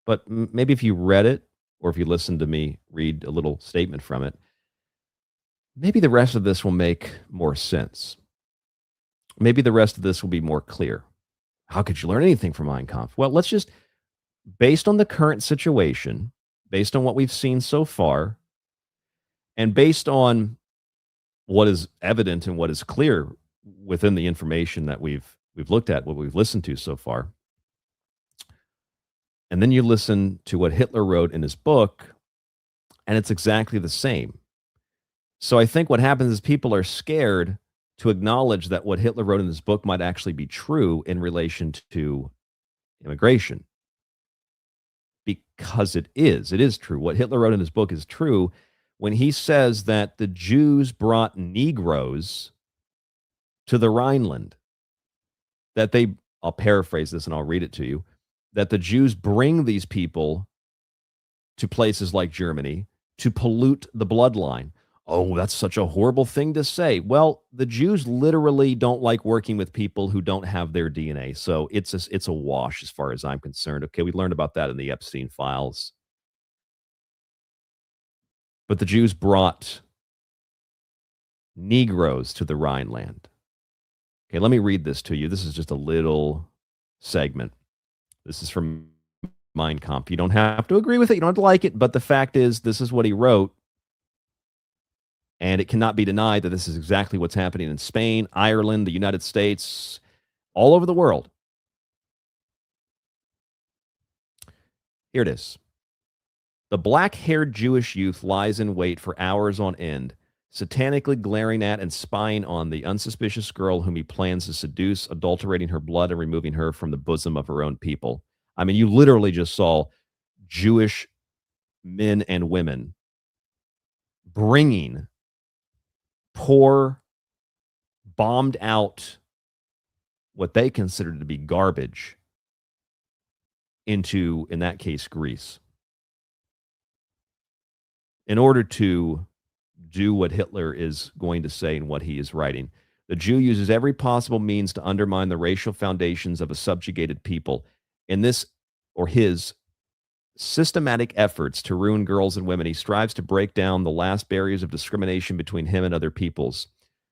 But maybe if you read it or if you listen to me read a little statement from it, maybe the rest of this will make more sense. Maybe the rest of this will be more clear. How could you learn anything from Mein Kampf? Well, let's just, based on the current situation, based on what we've seen so far, and based on what is evident and what is clear within the information that we've looked at, what we've listened to so far, and then you listen to what Hitler wrote in his book, and it's exactly the same. So I think what happens is people are scared to acknowledge that what Hitler wrote in his book might actually be true in relation to immigration. because it is true. What Hitler wrote in his book is true when he says that the Jews brought Negroes to the Rhineland, that they, I'll paraphrase this and I'll read it to you, that the Jews bring these people to places like Germany to pollute the bloodline. Oh, that's such a horrible thing to say. Well, the Jews literally don't like working with people who don't have their DNA. So it's a wash as far as I'm concerned. Okay, we learned about that in the Epstein files. But the Jews brought Negroes to the Rhineland. Okay, let me read this to you. This is just a little segment. This is from Mein Kampf. You don't have to agree with it. You don't have to like it. But the fact is, this is what he wrote. And it cannot be denied that this is exactly what's happening in Spain, Ireland, the United States, all over the world. Here it is. The black-haired Jewish youth lies in wait for hours on end, satanically glaring at and spying on the unsuspicious girl whom he plans to seduce, adulterating her blood and removing her from the bosom of her own people. I mean, you literally just saw Jewish men and women bringing poor, bombed out, what they considered to be garbage into, in that case, Greece, in order to do what Hitler is going to say and what he is writing. The Jew uses every possible means to undermine the racial foundations of a subjugated people. In this, or his, systematic efforts to ruin girls and women, he strives to break down the last barriers of discrimination between him and other peoples.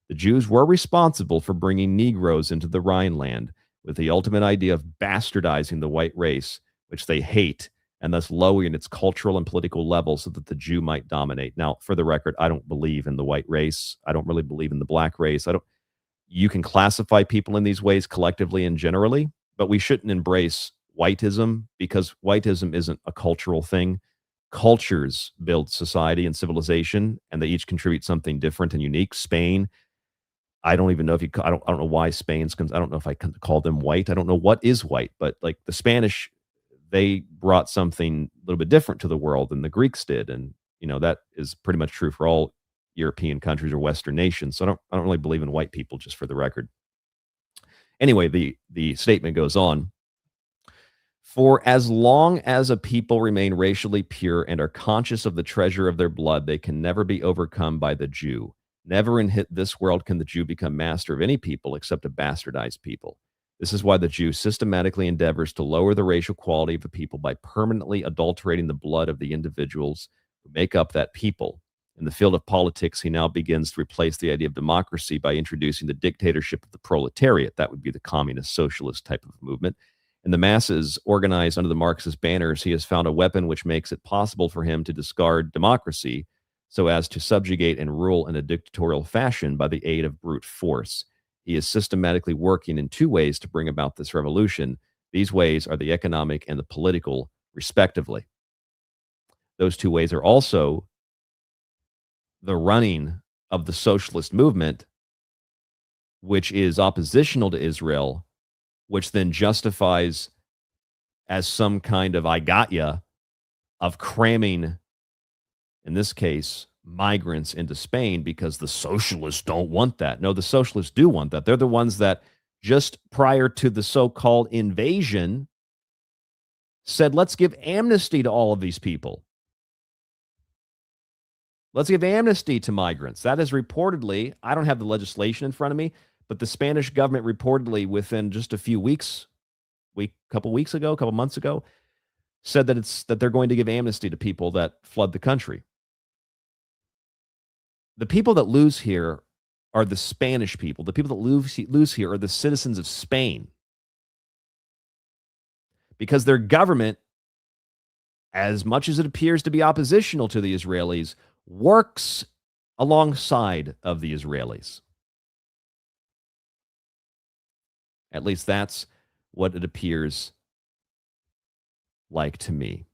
The Jews were responsible for bringing Negroes into the Rhineland with the ultimate idea of bastardizing the white race, which they hate, and thus lowering its cultural and political level so that the Jew might dominate. Now, for the record, I don't believe in the white race. I don't really believe in the black race. You can classify people in these ways collectively and generally, but we shouldn't embrace whiteism, because whiteism isn't a cultural thing. Cultures build society and civilization, and they each contribute something different and unique. Spain, I don't even know if I don't know why Spain's, I don't know if I can call them white. I don't know what is white, but like the Spanish, they brought something a little bit different to the world than the Greeks did. And, you know, that is pretty much true for all European countries or Western nations. So I don't really believe in white people, just for the record. Anyway, the statement goes on. For as long as a people remain racially pure and are conscious of the treasure of their blood, they can never be overcome by the Jew. Never in this world can the Jew become master of any people except a bastardized people. This is why the Jew systematically endeavors to lower the racial quality of the people by permanently adulterating the blood of the individuals who make up that people. In the field of politics, he now begins to replace the idea of democracy by introducing the dictatorship of the proletariat. That would be the communist socialist type of movement. And the masses organized under the Marxist banners, he has found a weapon which makes it possible for him to discard democracy so as to subjugate and rule in a dictatorial fashion by the aid of brute force. He is systematically working in two ways to bring about this revolution. These ways are the economic and the political, respectively. Those two ways are also the running of the socialist movement, which is oppositional to Israel, which then justifies as some kind of I got ya of cramming, in this case, migrants into Spain because the socialists don't want that. No, the socialists do want that. They're the ones that just prior to the so-called invasion said, let's give amnesty to all of these people. Let's give amnesty to migrants. That is reportedly, I don't have the legislation in front of me, but the Spanish government reportedly within just a few weeks, couple months ago, said that they're going to give amnesty to people that flood the country. The people that lose here are the Spanish people. The people that lose here are the citizens of Spain. Because their government, as much as it appears to be oppositional to the Israelis, works alongside of the Israelis. At least that's what it appears like to me.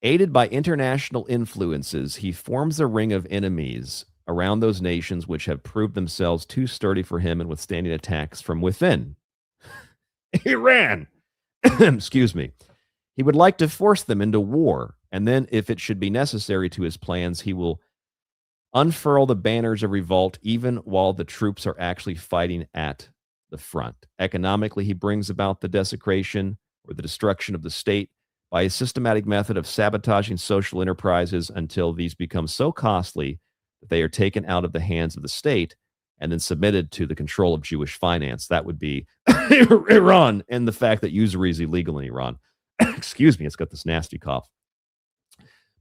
Aided by international influences, he forms a ring of enemies around those nations which have proved themselves too sturdy for him in withstanding attacks from within. Iran, excuse me, he would like to force them into war. And then, if it should be necessary to his plans, he will unfurl the banners of revolt even while the troops are actually fighting at the front. Economically, he brings about the desecration or the destruction of the state by a systematic method of sabotaging social enterprises until these become so costly that they are taken out of the hands of the state and then submitted to the control of Jewish finance. That would be Iran, and the fact that usury is illegal in Iran. Excuse me, it's got this nasty cough.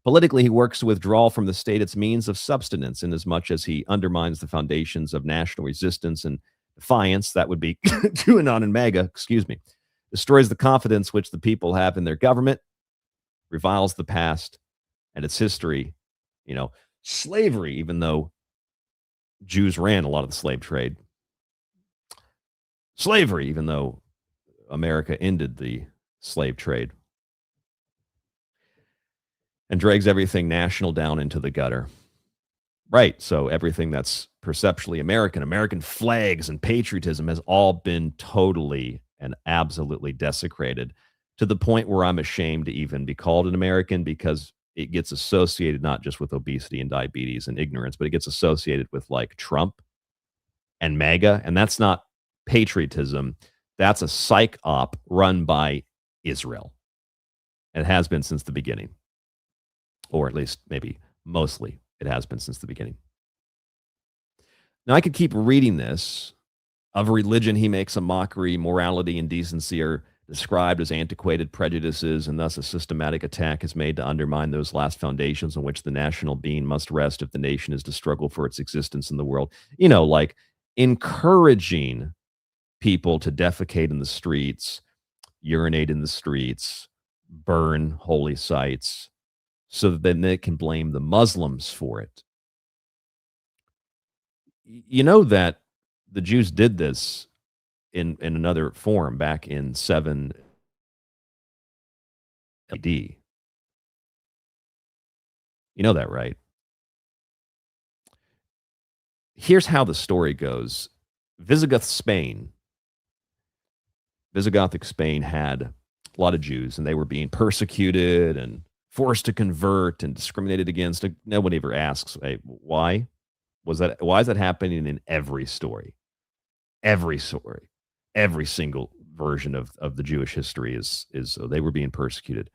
Politically, he works to withdraw from the state its means of subsistence in as much as he undermines the foundations of national resistance and defiance. That would be QAnon and MAGA, excuse me. Destroys the confidence which the people have in their government, reviles the past and its history. You know, slavery, even though Jews ran a lot of the slave trade. Slavery, even though America ended the slave trade. And drags everything national down into the gutter. Right, so everything that's perceptually American, American flags and patriotism has all been totally and absolutely desecrated to the point where I'm ashamed to even be called an American, because it gets associated not just with obesity and diabetes and ignorance, but it gets associated with like Trump and MAGA, and that's not patriotism. That's a psych op run by Israel. And it has been since the beginning. Or at least maybe mostly it has been since the beginning. Now, I could keep reading this. Of religion, he makes a mockery. Morality and decency are described as antiquated prejudices, and thus a systematic attack is made to undermine those last foundations on which the national being must rest if the nation is to struggle for its existence in the world. You know, like encouraging people to defecate in the streets, urinate in the streets, burn holy sites, so that then they can blame the Muslims for it. You know that the Jews did this in another form back in 7 AD. You know that, right? Here's how the story goes. Visigothic Spain had a lot of Jews, and they were being persecuted and forced to convert and discriminated against. Nobody ever asks, hey, why is that happening in every story? Every story, every single version of the Jewish history is they were being persecuted.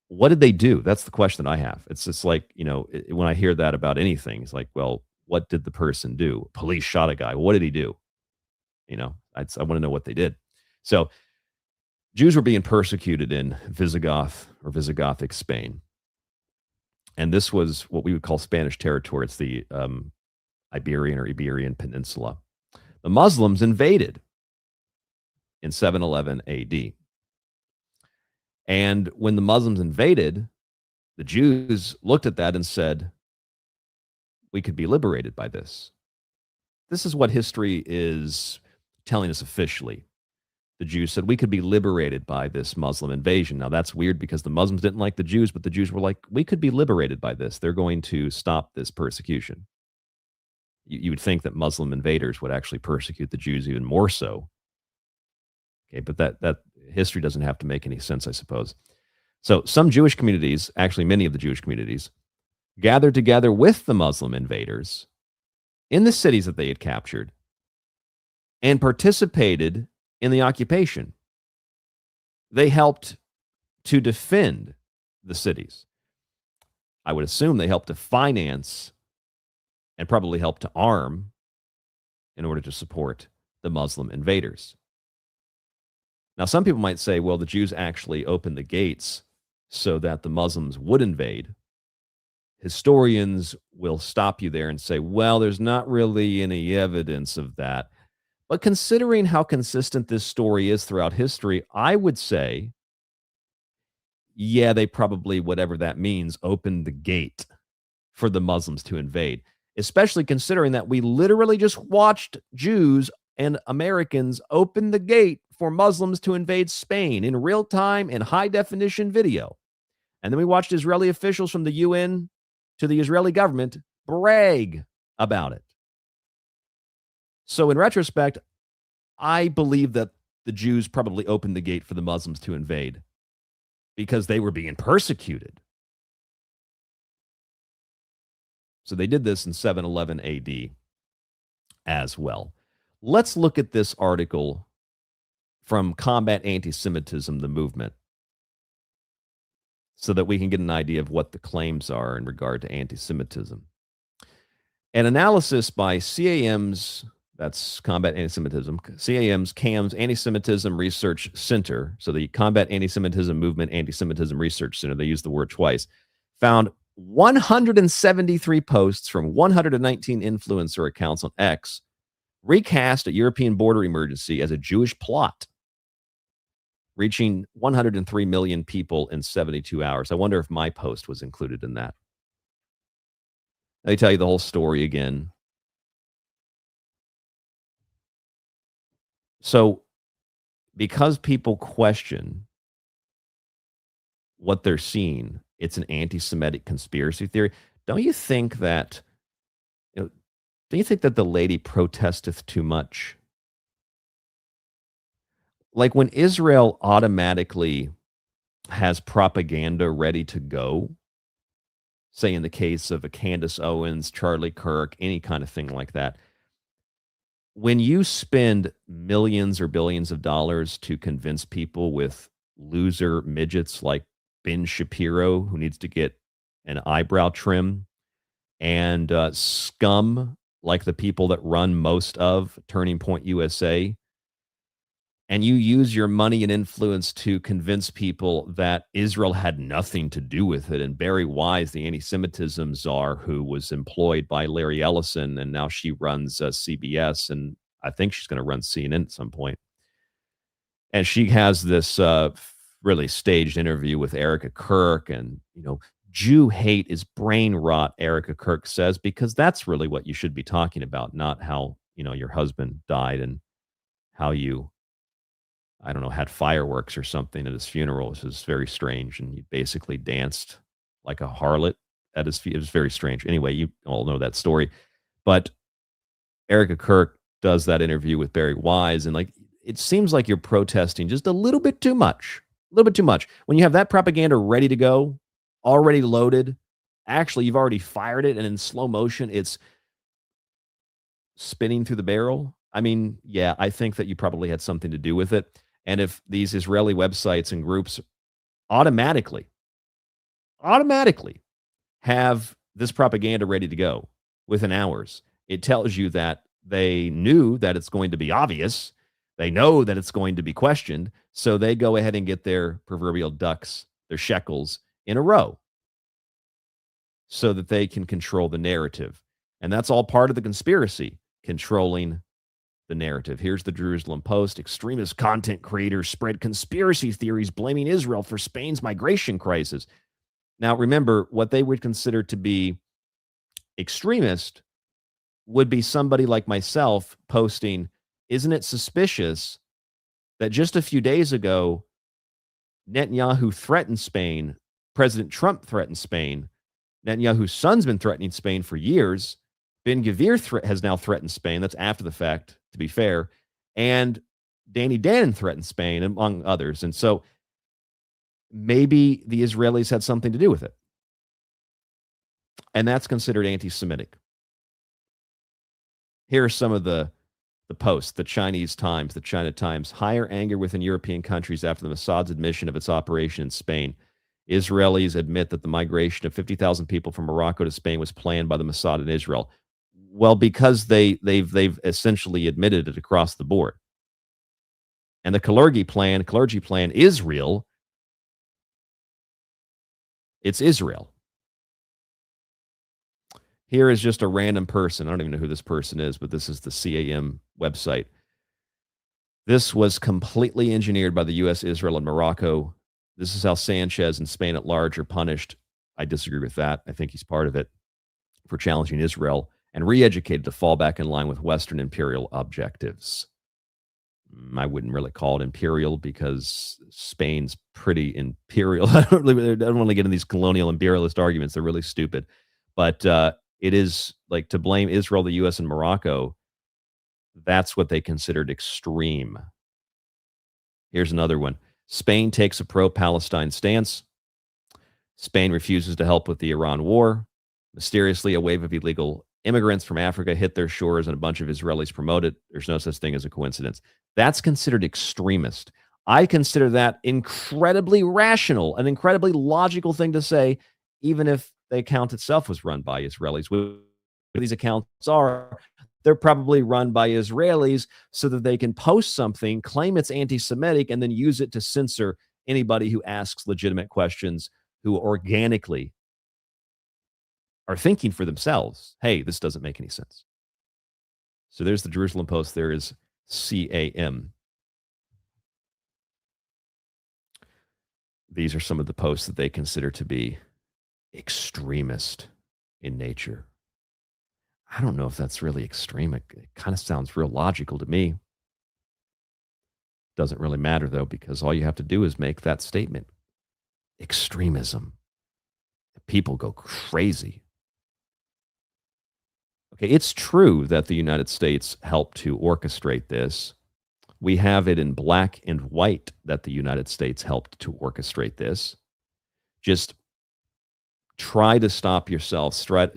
What did they do? That's the question I have. It's just like, you know, when I hear that about anything, it's like, well, what did the person do? Police shot a guy. What did he do? You know, I want to know what they did. So Jews were being persecuted in Visigothic Spain. And this was what we would call Spanish territory. It's the Iberian Peninsula. The Muslims invaded in 711 AD. And when the Muslims invaded, the Jews looked at that and said, we could be liberated by this. This is what history is telling us officially. The Jews said we could be liberated by this Muslim invasion. Now, that's weird because the Muslims didn't like the Jews, but the Jews were like, we could be liberated by this. They're going to stop this persecution. You would think that Muslim invaders would actually persecute the Jews even more so. Okay, but that history doesn't have to make any sense, I suppose. So some Jewish communities, actually many of the Jewish communities, gathered together with the Muslim invaders in the cities that they had captured and participated in the occupation. They helped to defend the cities. I would assume they helped to finance and probably helped to arm in order to support the Muslim invaders. Now, some people might say, well, the Jews actually opened the gates so that the Muslims would invade. Historians will stop you there and say, well, there's not really any evidence of that. But considering how consistent this story is throughout history, I would say, yeah, they probably, whatever that means, opened the gate for the Muslims to invade, especially considering that we literally just watched Jews and Americans open the gate for Muslims to invade Spain in real time in high definition video. And then we watched Israeli officials from the UN to the Israeli government brag about it. So in retrospect, I believe that the Jews probably opened the gate for the Muslims to invade because they were being persecuted. So they did this in 711 AD as well. Let's look at this article from Combat Anti-Semitism, the movement, so that we can get an idea of what the claims are in regard to anti-Semitism. An analysis by CAM's, that's Combat Anti-Semitism, CAM's Anti-Semitism Research Center, so the Combat Anti-Semitism Movement Anti-Semitism Research Center, they use the word twice, found 173 posts from 119 influencer accounts on X recast a European border emergency as a Jewish plot, reaching 103 million people in 72 hours. I wonder if my post was included in that. Let me tell you the whole story again. So, because people question what they're seeing, it's an anti-Semitic conspiracy theory. Don't you think that, don't you think that the lady protesteth too much? Like when Israel automatically has propaganda ready to go, say in the case of a Candace Owens, Charlie Kirk, any kind of thing like that, when you spend millions or billions of dollars to convince people with loser midgets like Ben Shapiro, who needs to get an eyebrow trim, and scum like the people that run most of Turning Point USA, and you use your money and influence to convince people that Israel had nothing to do with it, and Barry Wise, the anti-Semitism czar who was employed by Larry Ellison, and now she runs CBS, and I think she's going to run CNN at some point. And she has this really staged interview with Erica Kirk, and, Jew hate is brain rot, Erica Kirk says, because that's really what you should be talking about, not how, your husband died and how you, I don't know, had fireworks or something at his funeral, which is very strange. And you basically danced like a harlot at his feet. It was very strange. Anyway, you all know that story. But Erica Kirk does that interview with Barry Wise, and it seems like you're protesting just a little bit too much. A little bit too much. When you have that propaganda ready to go, already loaded, actually you've already fired it, and in slow motion it's spinning through the barrel. I mean, yeah, I think that you probably had something to do with it. And if these Israeli websites and groups automatically have this propaganda ready to go within hours, it tells you that they knew that it's going to be obvious. They know that it's going to be questioned. So they go ahead and get their proverbial ducks, their shekels in a row so that they can control the narrative. And that's all part of the conspiracy, controlling the narrative. Here's the Jerusalem Post. Extremist content creators spread conspiracy theories blaming Israel for Spain's migration crisis. Now, remember, what they would consider to be extremist would be somebody like myself posting, isn't it suspicious that just a few days ago, Netanyahu threatened Spain, President Trump threatened Spain, Netanyahu's son's been threatening Spain for years, Ben Gvir has now threatened Spain, that's after the fact, to be fair, and Danny Danon threatened Spain, among others. And so maybe the Israelis had something to do with it. And that's considered anti-Semitic. Here are some of the posts. The Chinese Times, the China Times. Higher anger within European countries after the Mossad's admission of its operation in Spain. Israelis admit that the migration of 50,000 people from Morocco to Spain was planned by the Mossad in Israel. Well, because they've essentially admitted it across the board. And the clergy plan is real. It's Israel. Here is just a random person. I don't even know who this person is, but this is the CAM website. This was completely engineered by the U.S., Israel, and Morocco. This is how Sanchez and Spain at large are punished. I disagree with that. I think he's part of it for challenging Israel and re-educated to fall back in line with Western imperial objectives. I wouldn't really call it imperial because Spain's pretty imperial. I don't want to get into these colonial imperialist arguments. They're really stupid. But it is like to blame Israel, the U.S., and Morocco. That's what they considered extreme. Here's another one. Spain takes a pro-Palestine stance. Spain refuses to help with the Iran war. Mysteriously, a wave of illegal immigrants from Africa hit their shores and a bunch of Israelis promote it. There's no such thing as a coincidence. That's considered extremist. I consider that incredibly rational, an incredibly logical thing to say, even if the account itself was run by Israelis. What these accounts are, they're probably run by Israelis so that they can post something, claim it's anti-Semitic, and then use it to censor anybody who asks legitimate questions, who organically are thinking for themselves, hey, this doesn't make any sense. So there's the Jerusalem Post. There is CAM. These are some of the posts that they consider to be extremist in nature. I don't know if that's really extreme. It kind of sounds real logical to me. Doesn't really matter, though, because all you have to do is make that statement. Extremism. People go crazy. Okay, it's true that the United States helped to orchestrate this. We have it in black and white that the United States helped to orchestrate this. Just try to stop yourself. Try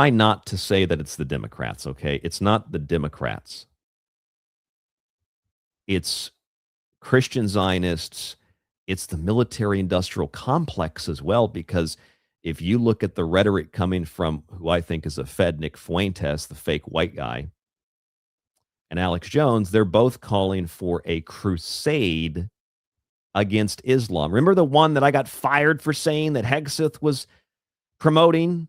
not to say that it's the Democrats, okay? It's not the Democrats. It's Christian Zionists. It's the military-industrial complex as well, because if you look at the rhetoric coming from who I think is a Fed, Nick Fuentes, the fake white guy, and Alex Jones, they're both calling for a crusade against Islam. Remember the one that I got fired for saying that Hegseth was promoting?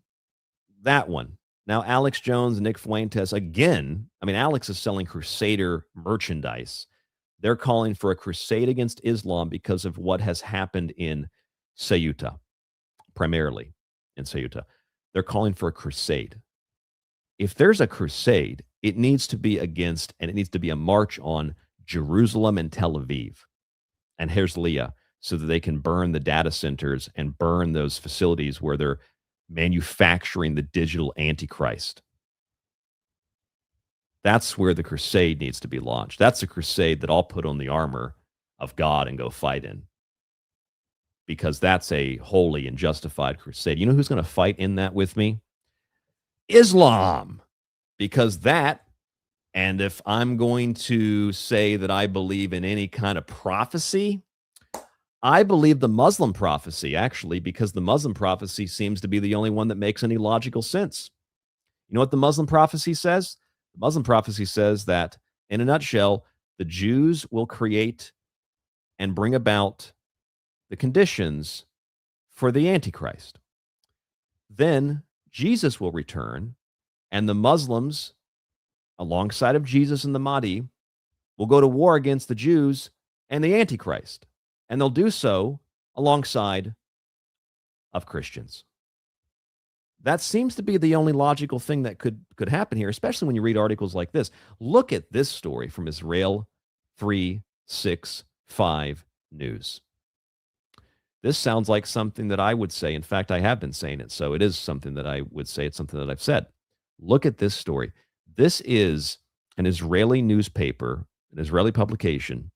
That one. Now, Alex Jones and Nick Fuentes, again, I mean, Alex is selling Crusader merchandise. They're calling for a crusade against Islam because of what has happened in Ceuta, primarily in Ceuta. They're calling for a crusade. If there's a crusade, it needs to be against, and it needs to be a march on Jerusalem and Tel Aviv and Herzliya, so that they can burn the data centers and burn those facilities where they're manufacturing the digital antichrist. That's where the crusade needs to be launched. That's a crusade that I'll put on the armor of God and go fight in, because that's a holy and justified crusade. You know who's going to fight in that with me? Islam. Because that, and if I'm going to say that I believe in any kind of prophecy, I believe the Muslim prophecy, actually, because the Muslim prophecy seems to be the only one that makes any logical sense. You know what the Muslim prophecy says? The Muslim prophecy says that, in a nutshell, the Jews will create and bring about the conditions for the Antichrist. Then Jesus will return, and the Muslims, alongside of Jesus and the Mahdi, will go to war against the Jews and the Antichrist. And they'll do so alongside of Christians. That seems to be the only logical thing that could happen here, especially when you read articles like this. Look at this story from Israel 365 News. This sounds like something that I would say. In fact, I have been saying it, so it is something that I would say. It's something that I've said. Look at this story. This is an Israeli newspaper, an Israeli publication,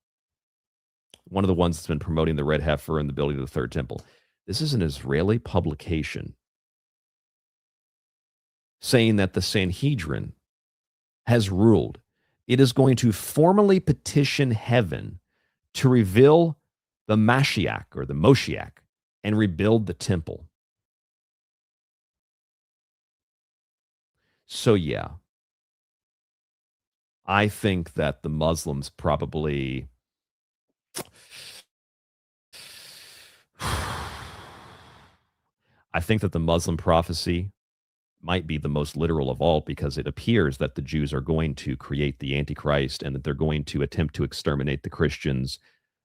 one of the ones that's been promoting the red heifer and the building of the third temple. This is an Israeli publication saying that the Sanhedrin has ruled it is going to formally petition heaven to reveal the Mashiach or the Moshiach and rebuild the temple. So, yeah, I think that the Muslims probably I think that the Muslim prophecy might be the most literal of all, because it appears that the Jews are going to create the Antichrist and that they're going to attempt to exterminate the Christians.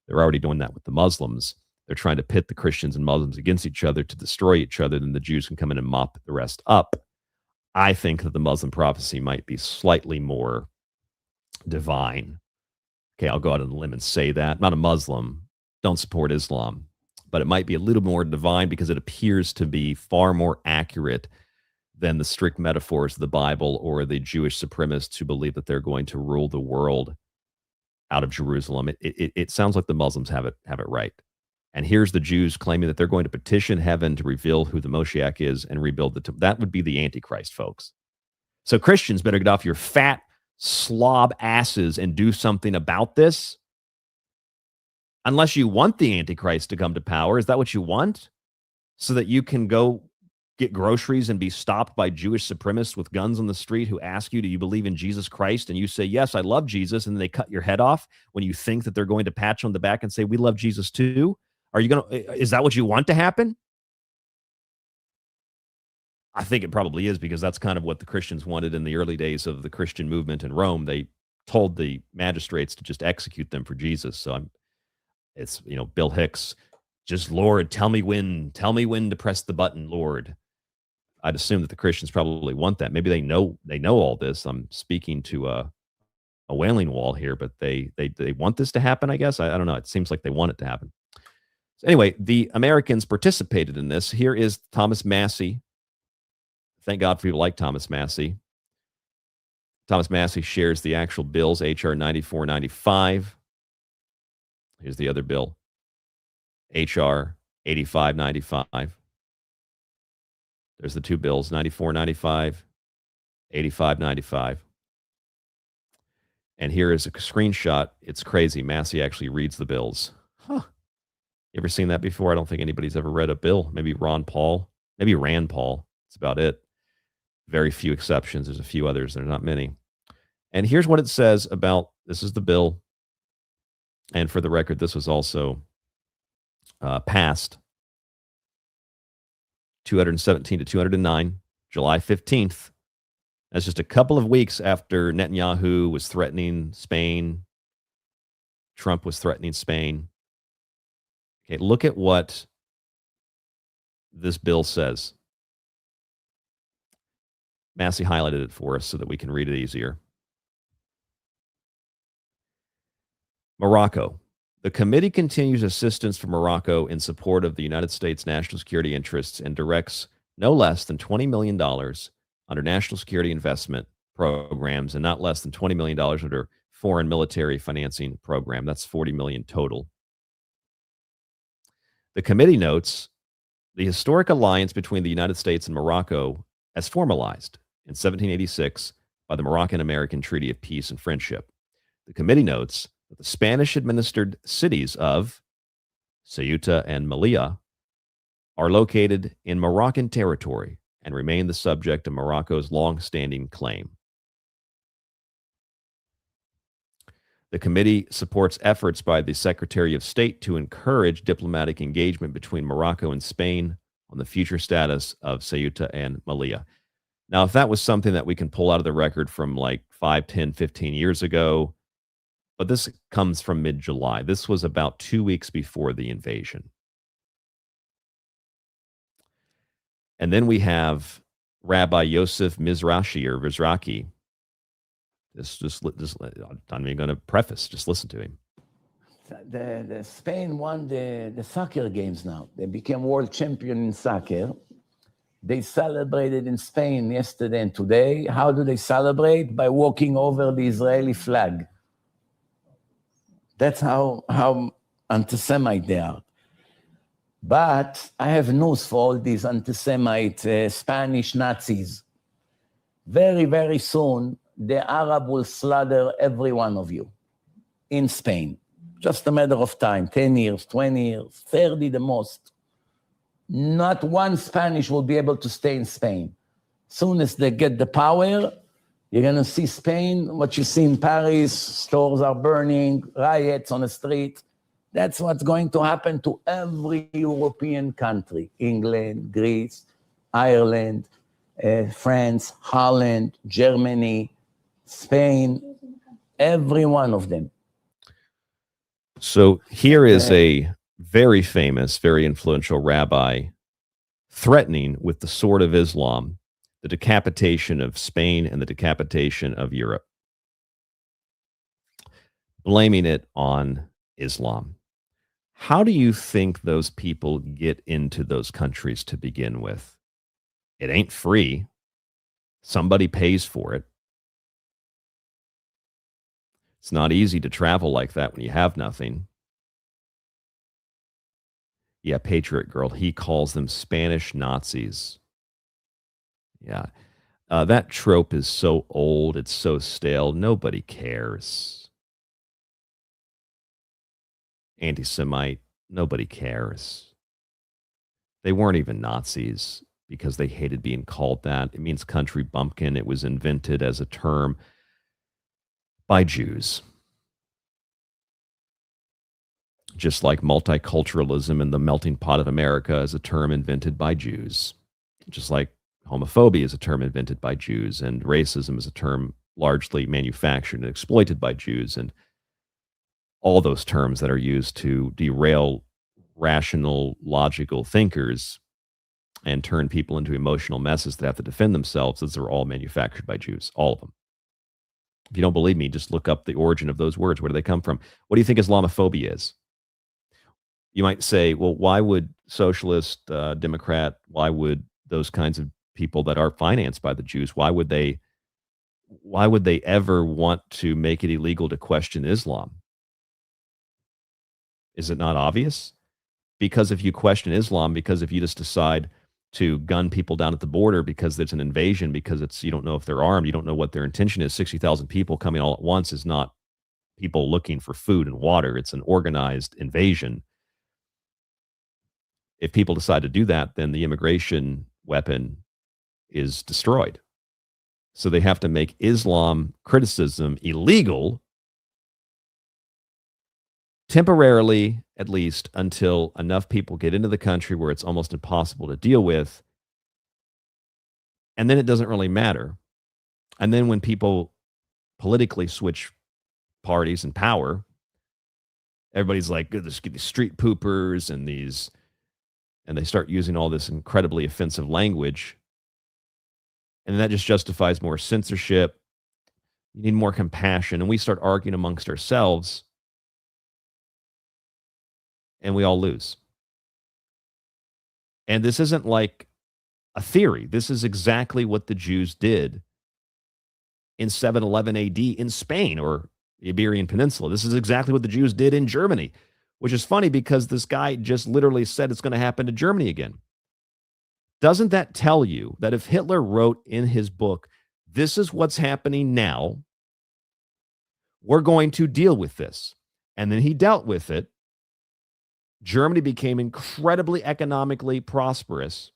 They're already doing that with the Muslims. They're trying to pit the Christians and Muslims against each other to destroy each other, then the Jews can come in and mop the rest up. I think that the Muslim prophecy might be slightly more divine. Okay, I'll go out on a limb and say that. I'm not a Muslim, don't support Islam, but it might be a little more divine because it appears to be far more accurate than the strict metaphors of the Bible or the Jewish supremacists who believe that they're going to rule the world out of Jerusalem. It sounds like the Muslims have it right. And here's the Jews claiming that they're going to petition heaven to reveal who the Moshiach is and rebuild the temple. That would be the Antichrist, folks. So Christians better get off your fat slob asses and do something about this. Unless you want the Antichrist to come to power. Is that what you want? So that you can go get groceries and be stopped by Jewish supremacists with guns on the street who ask you, do you believe in Jesus Christ? And you say, yes, I love Jesus. And then they cut your head off when you think that they're going to pat you on the back and say, we love Jesus too. Is that what you want to happen? I think it probably is, because that's kind of what the Christians wanted in the early days of the Christian movement in Rome. They told the magistrates to just execute them for Jesus. So it's Bill Hicks, just Lord, tell me when to press the button, Lord. I'd assume that the Christians probably want that. Maybe they know all this. I'm speaking to a wailing wall here, but they want this to happen, I guess. I don't know. It seems like they want it to happen. So anyway, the Americans participated in this. Here is Thomas Massey. Thank God for people like Thomas Massey. Thomas Massey shares the actual bills, H.R. 9495. Here's the other bill, H.R. 8595. There's the two bills, 9495, 8595. And here is a screenshot. It's crazy. Massey actually reads the bills. Huh. You ever seen that before? I don't think anybody's ever read a bill. Maybe Rand Paul. That's about it. Very few exceptions. There's a few others. There's not many. And here's what it says about, this is the bill. And for the record, this was also passed 217 to 209, July 15th. That's just a couple of weeks after Netanyahu was threatening Spain. Trump was threatening Spain. Okay, look at what this bill says. Massey highlighted it for us so that we can read it easier. Morocco. The committee continues assistance for Morocco in support of the United States national security interests and directs no less than $20 million under national security investment programs and not less than $20 million under foreign military financing program. That's $40 million total. The committee notes the historic alliance between the United States and Morocco as formalized in 1786 by the Moroccan-American Treaty of Peace and Friendship. The committee notes that the Spanish-administered cities of Ceuta and Melilla are located in Moroccan territory and remain the subject of Morocco's long-standing claim. The committee supports efforts by the Secretary of State to encourage diplomatic engagement between Morocco and Spain on the future status of Ceuta and Melilla. Now, if that was something that we can pull out of the record from like 5, 10, 15 years ago, but this comes from mid-July. This was about 2 weeks before the invasion. And then we have Rabbi Yosef Mizrachi. I'm even going to preface, just listen to him. The Spain won the soccer games now. They became world champion in soccer. They celebrated in Spain yesterday and today. How do they celebrate? By walking over the Israeli flag. That's how anti-Semite they are. But I have news for all these anti-Semite Spanish Nazis. Very, very soon, the Arab will slaughter every one of you in Spain. Just a matter of time, 10 years, 20 years, 30 the most. Not one Spanish will be able to stay in Spain. Soon as they get the power, you're going to see Spain, what you see in Paris, stores are burning, riots on the street. That's what's going to happen to every European country, England, Greece, Ireland, France, Holland, Germany, Spain, every one of them. So here is a very famous, very influential rabbi threatening with the sword of Islam the decapitation of Spain and the decapitation of Europe, blaming it on Islam. How do you think those people get into those countries to begin with? It ain't free. Somebody pays for it. It's not easy to travel like that when you have nothing. Yeah, Patriot Girl, he calls them Spanish Nazis. Yeah. That trope is so old, it's so stale, nobody cares. Anti-Semite, nobody cares. They weren't even Nazis because they hated being called that. It means country bumpkin. It was invented as a term by Jews. Just like multiculturalism and the melting pot of America is a term invented by Jews. Just like homophobia is a term invented by Jews, and racism is a term largely manufactured and exploited by Jews, and all those terms that are used to derail rational, logical thinkers and turn people into emotional messes that have to defend themselves, those are all manufactured by Jews, all of them. If you don't believe me, just look up the origin of those words. Where do they come from? What do you think Islamophobia is? You might say, well, why would socialist, Democrat, why would those kinds of people that are financed by the Jews, why would they ever want to make it illegal to question Islam? Is it not obvious? Because if you question Islam, because if you just decide to gun people down at the border because it's an invasion, because it's, you don't know if they're armed, you don't know what their intention is. 60,000 people coming all at once is not people looking for food and water. It's an organized invasion. If people decide to do that, then the immigration weapon is destroyed. So they have to make Islam criticism illegal, temporarily at least, until enough people get into the country where it's almost impossible to deal with. And then it doesn't really matter. And then when people politically switch parties and power, everybody's like, let's get these street poopers and these, and they start using all this incredibly offensive language. And that just justifies more censorship. You need more compassion. And we start arguing amongst ourselves, and we all lose. And this isn't like a theory. This is exactly what the Jews did in 711 AD in Spain or the Iberian Peninsula. This is exactly what the Jews did in Germany, which is funny because this guy just literally said it's going to happen to Germany again. Doesn't that tell you that if Hitler wrote in his book, this is what's happening now, we're going to deal with this, and then he dealt with it, Germany became incredibly economically prosperous,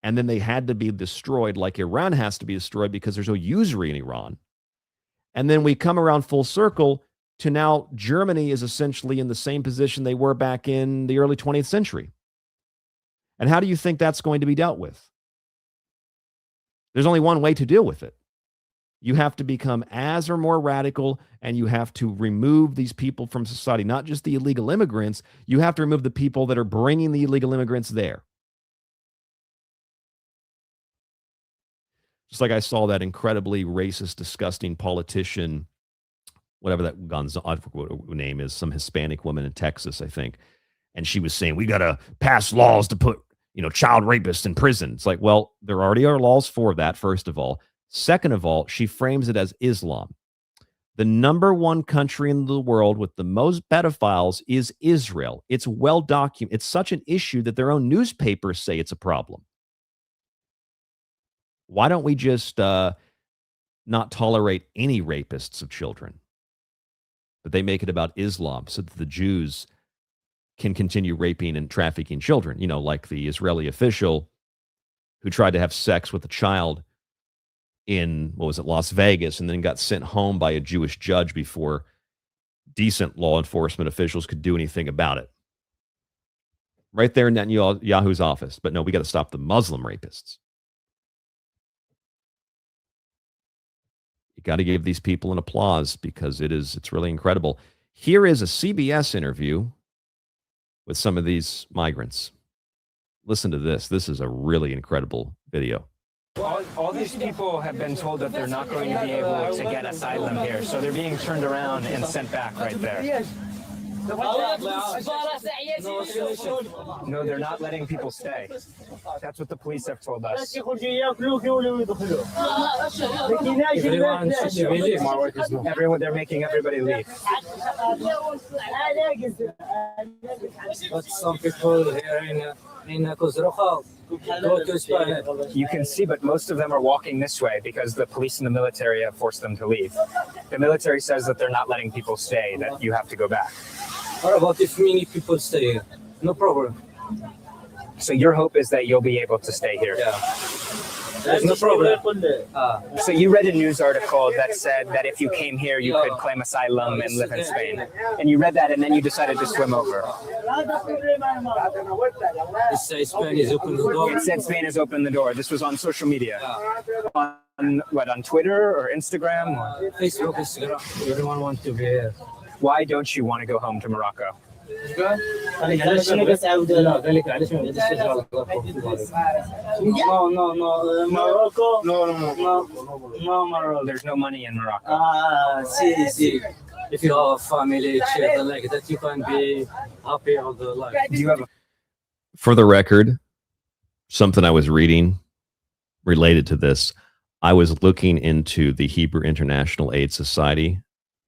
and then they had to be destroyed like Iran has to be destroyed because there's no usury in Iran. And then we come around full circle to now Germany is essentially in the same position they were back in the early 20th century. And how do you think that's going to be dealt with? There's only one way to deal with it. You have to become as or more radical, and you have to remove these people from society, not just the illegal immigrants. You have to remove the people that are bringing the illegal immigrants there. Just like I saw that incredibly racist, disgusting politician, whatever that Gonzalez, I forget what her name is, some Hispanic woman in Texas, I think. And she was saying, we got to pass laws to put, child rapists in prison. It's like, well, there already are laws for that, first of all. Second of all, she frames it as Islam. The number one country in the world with the most pedophiles is Israel. It's well documented. It's such an issue that their own newspapers say it's a problem. Why don't we just not tolerate any rapists of children? But they make it about Islam so that the Jews can continue raping and trafficking children, like the Israeli official who tried to have sex with a child in, Las Vegas, and then got sent home by a Jewish judge before decent law enforcement officials could do anything about it. Right there in Netanyahu's office. But no, we got to stop the Muslim rapists. You got to give these people an applause because it's really incredible. Here is a CBS interview with some of these migrants. Listen to this. This is a really incredible video. All these people have been told that they're not going to be able to get asylum here, so they're being turned around and sent back right there. No, they're not letting people stay. That's what the police have told us. Everyone, they're making everybody leave. But some people here in Kuzrocha go to Spain. You can see, but most of them are walking this way because the police and the military have forced them to leave. The military says that they're not letting people stay, that you have to go back. What about if many people stay here? No problem. So your hope is that you'll be able to stay here? Yeah. There's no problem. So you read a news article that said that if you came here, you could claim asylum and live in Spain. And you read that and then you decided to swim over. It says Spain is open the door. It said Spain has opened the door. This was on social media. On what, on Twitter or Instagram? Or? Facebook, Instagram. Everyone wants to be here. Why don't you want to go home to Morocco? No, Morocco. No, Morocco. There's no money in Morocco. See. If you have family, children like that, you can be happy all the life. Do you have For the record, something I was reading related to this, I was looking into the Hebrew International Aid Society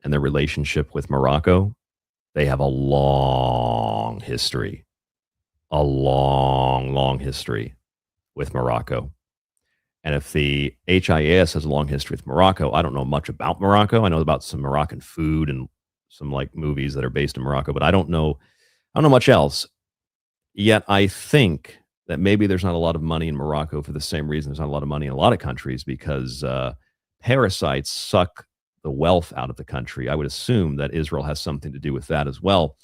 and their relationship with Morocco. They have a long history with Morocco. And if the HIAS has a long history with Morocco, I don't know much about Morocco. I know about some Moroccan food and some like movies that are based in Morocco, but I don't know much else. Yet I think that maybe there's not a lot of money in Morocco for the same reason there's not a lot of money in a lot of countries, because parasites suck the wealth out of the country. I would assume that Israel has something to do with that as well.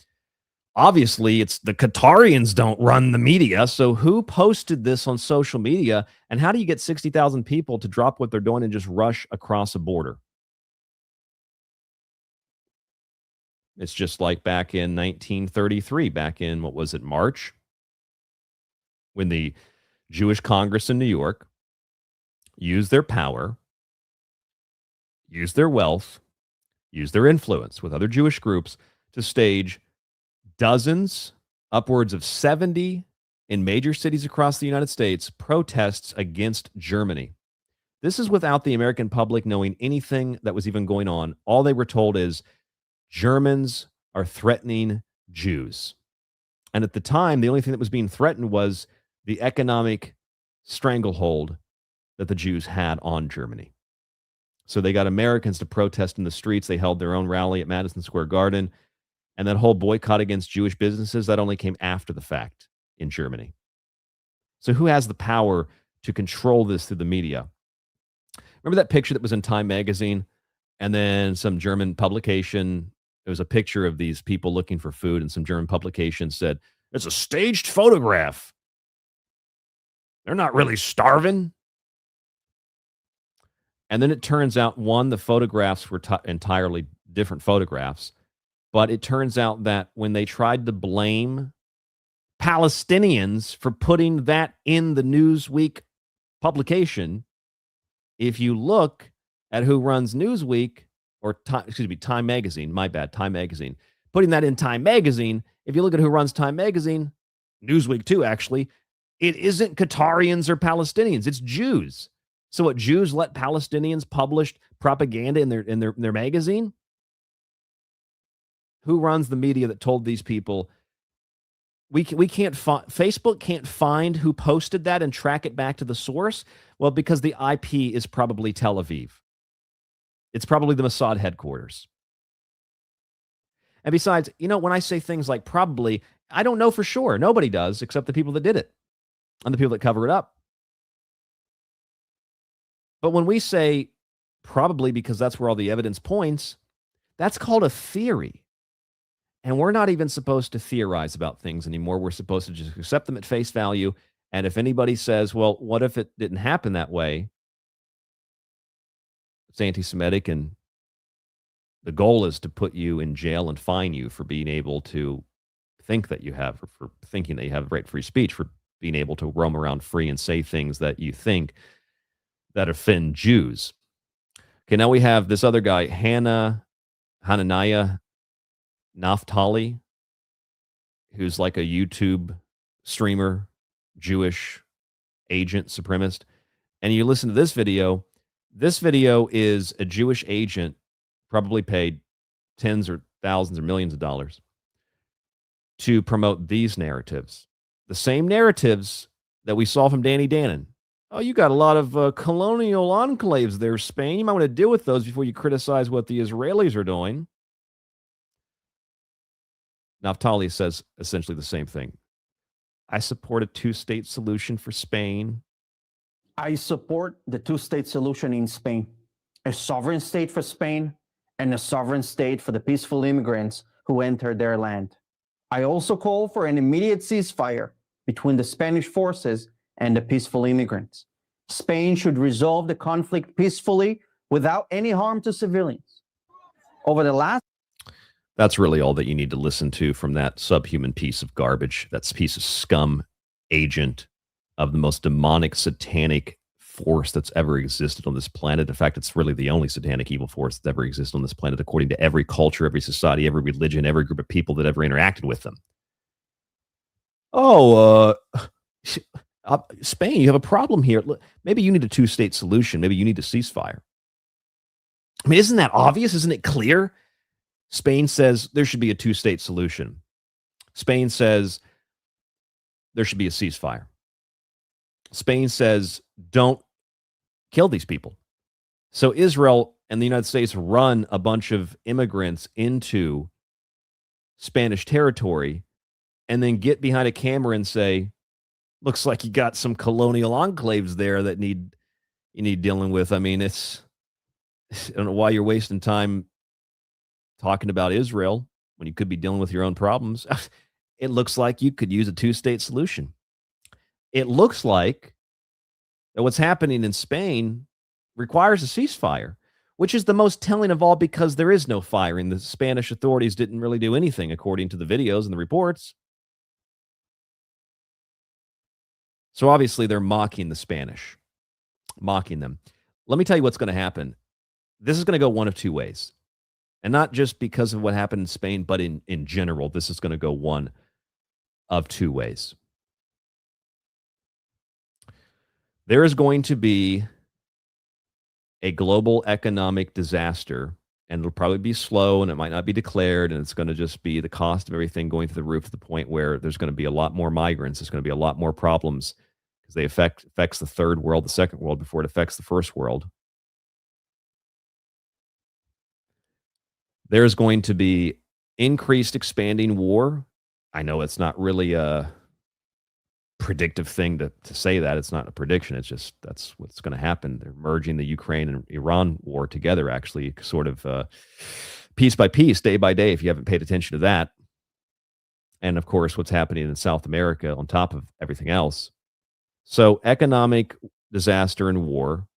Obviously, it's the Qatarians don't run the media. So who posted this on social media? And how do you get 60,000 people to drop what they're doing and just rush across a border? It's just like back in 1933, back in, what was it, March, when the Jewish Congress in New York used their power, used their wealth, used their influence with other Jewish groups to stage dozens, upwards of 70 in major cities across the United States, protests against Germany. This is without the American public knowing anything that was even going on. All they were told is Germans are threatening Jews. And at the time, the only thing that was being threatened was the economic stranglehold that the Jews had on Germany. So they got Americans to protest in the streets. They held their own rally at Madison Square Garden. And that whole boycott against Jewish businesses, that only came after the fact in Germany. So who has the power to control this through the media? Remember that picture that was in Time magazine? And then some German publication, it was a picture of these people looking for food, and some German publication said, it's a staged photograph. They're not really starving. And then it turns out, one, the photographs were entirely different photographs. But it turns out that when they tried to blame Palestinians for putting that in the Newsweek publication, if you look at who runs Newsweek, or Time Magazine, my bad, Time Magazine, putting that in Time Magazine, if you look at who runs Time Magazine, Newsweek too, actually, it isn't Qatarians or Palestinians, it's Jews. So what, Jews let Palestinians publish propaganda in their magazine? Who runs the media that told these people we can't find, Facebook can't find who posted that and track it back to the source? Well, because the IP is probably Tel Aviv. It's probably the Mossad headquarters. And besides, when I say things like probably, I don't know for sure. Nobody does except the people that did it and the people that cover it up. But when we say probably because that's where all the evidence points, that's called a theory. And we're not even supposed to theorize about things anymore. We're supposed to just accept them at face value. And if anybody says, well, what if it didn't happen that way? It's anti-Semitic, and the goal is to put you in jail and fine you for being able to think that you have, or for thinking that you have right free speech, for being able to roam around free and say things that you think that offend Jews. Okay, now we have this other guy, Hananiah Naftali. who's like a YouTube streamer, Jewish agent, supremacist, and you listen to this video is a Jewish agent, probably paid tens or thousands or millions of dollars to promote these narratives. The same narratives that we saw from Danny Dannon. Oh, you got a lot of colonial enclaves there, Spain. You might want to deal with those before you criticize what the Israelis are doing. Naftali says essentially the same thing. I support a two-state solution for Spain. I support the two-state solution in Spain, a sovereign state for Spain and a sovereign state for the peaceful immigrants who entered their land. I also call for an immediate ceasefire between the Spanish forces and the peaceful immigrants. Spain should resolve the conflict peacefully without any harm to civilians. That's really all that you need to listen to from that subhuman piece of garbage, that piece of scum agent of the most demonic, satanic force that's ever existed on this planet. In fact, it's really the only satanic evil force that's ever existed on this planet, according to every culture, every society, every religion, every group of people that ever interacted with them. Spain, you have a problem here. Maybe you need a two-state solution. Maybe you need a ceasefire. I mean, isn't that obvious? Isn't it clear? Spain says there should be a two-state solution. Spain says there should be a ceasefire. Spain says don't kill these people. So Israel and the United States run a bunch of immigrants into Spanish territory and then get behind a camera and say, looks like you got some colonial enclaves there that you need dealing with. I mean, I don't know why you're wasting time talking about Israel when you could be dealing with your own problems. It looks like you could use a two-state solution. It looks like that what's happening in Spain requires a ceasefire, which is the most telling of all because there is no firing. The Spanish authorities didn't really do anything according to the videos and the reports. So obviously they're mocking the Spanish, mocking them. Let me tell you what's going to happen. This is going to go one of two ways. And not just because of what happened in Spain, but in general, this is going to go one of two ways. There is going to be a global economic disaster, and it'll probably be slow, and it might not be declared, and it's going to just be the cost of everything going to the roof to the point where there's going to be a lot more migrants. There's going to be a lot more problems because they affects the third world, the second world, before it affects the first world. There's going to be increased expanding war. I know it's not really a predictive thing to say that. It's not a prediction. It's just that's what's going to happen. They're merging the Ukraine and Iran war together, actually, sort of piece by piece, day by day, if you haven't paid attention to that. And, of course, what's happening in South America on top of everything else. So economic disaster and war.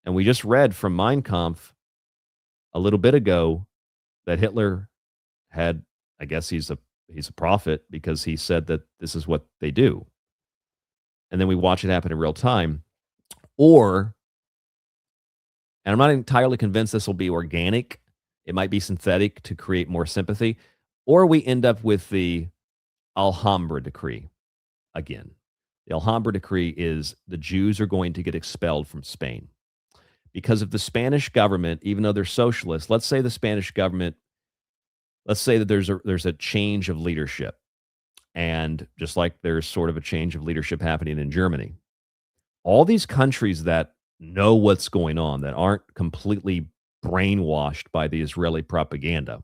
And we just read from Mein Kampf a little bit ago that Hitler had, I guess he's a prophet because he said that this is what they do. And then we watch it happen in real time. Or, and I'm not entirely convinced this will be organic. It might be synthetic to create more sympathy. Or we end up with the Alhambra Decree again. The Alhambra Decree is the Jews are going to get expelled from Spain. Because of the Spanish government, even though they're socialists, let's say the Spanish government, let's say that there's a change of leadership. And just like there's sort of a change of leadership happening in Germany, all these countries that know what's going on, that aren't completely brainwashed by the Israeli propaganda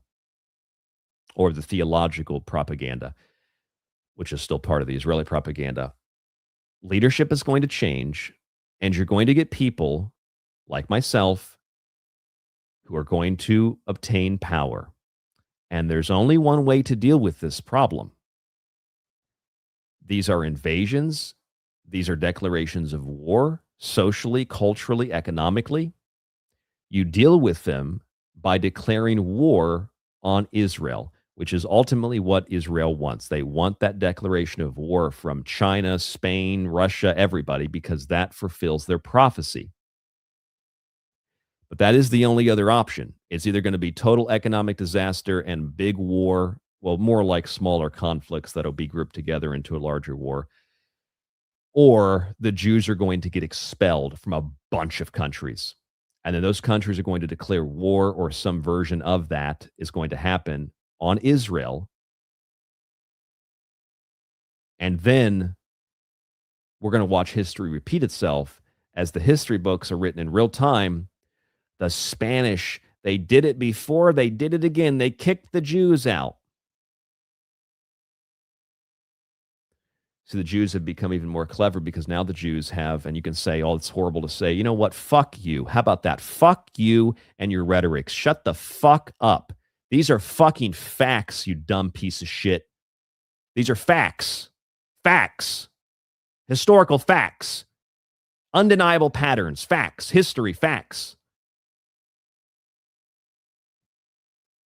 or the theological propaganda, which is still part of the Israeli propaganda, leadership is going to change, and you're going to get people like myself who are going to obtain power. And there's only one way to deal with this problem. These are invasions. These are declarations of war, socially, culturally, economically. You deal with them by declaring war on Israel, which is ultimately what Israel wants. They want that declaration of war from China, Spain, Russia, everybody, because that fulfills their prophecy. But that is the only other option. It's either going to be total economic disaster and big war well, more like smaller conflicts that'll be grouped together into a larger war, or the Jews are going to get expelled from a bunch of countries. And then those countries are going to declare war, or some version of that is going to happen on Israel. And then we're going to watch history repeat itself as the history books are written in real time. The Spanish, they did it before, they did it again. They kicked the Jews out. So the Jews have become even more clever because now the Jews have, and you can say, oh, it's horrible to say, you know what? Fuck you. How about that? Fuck you and your rhetoric. Shut the fuck up. These are fucking facts, you dumb piece of shit. These are facts. Facts. Historical facts. Undeniable patterns. Facts. History. Facts.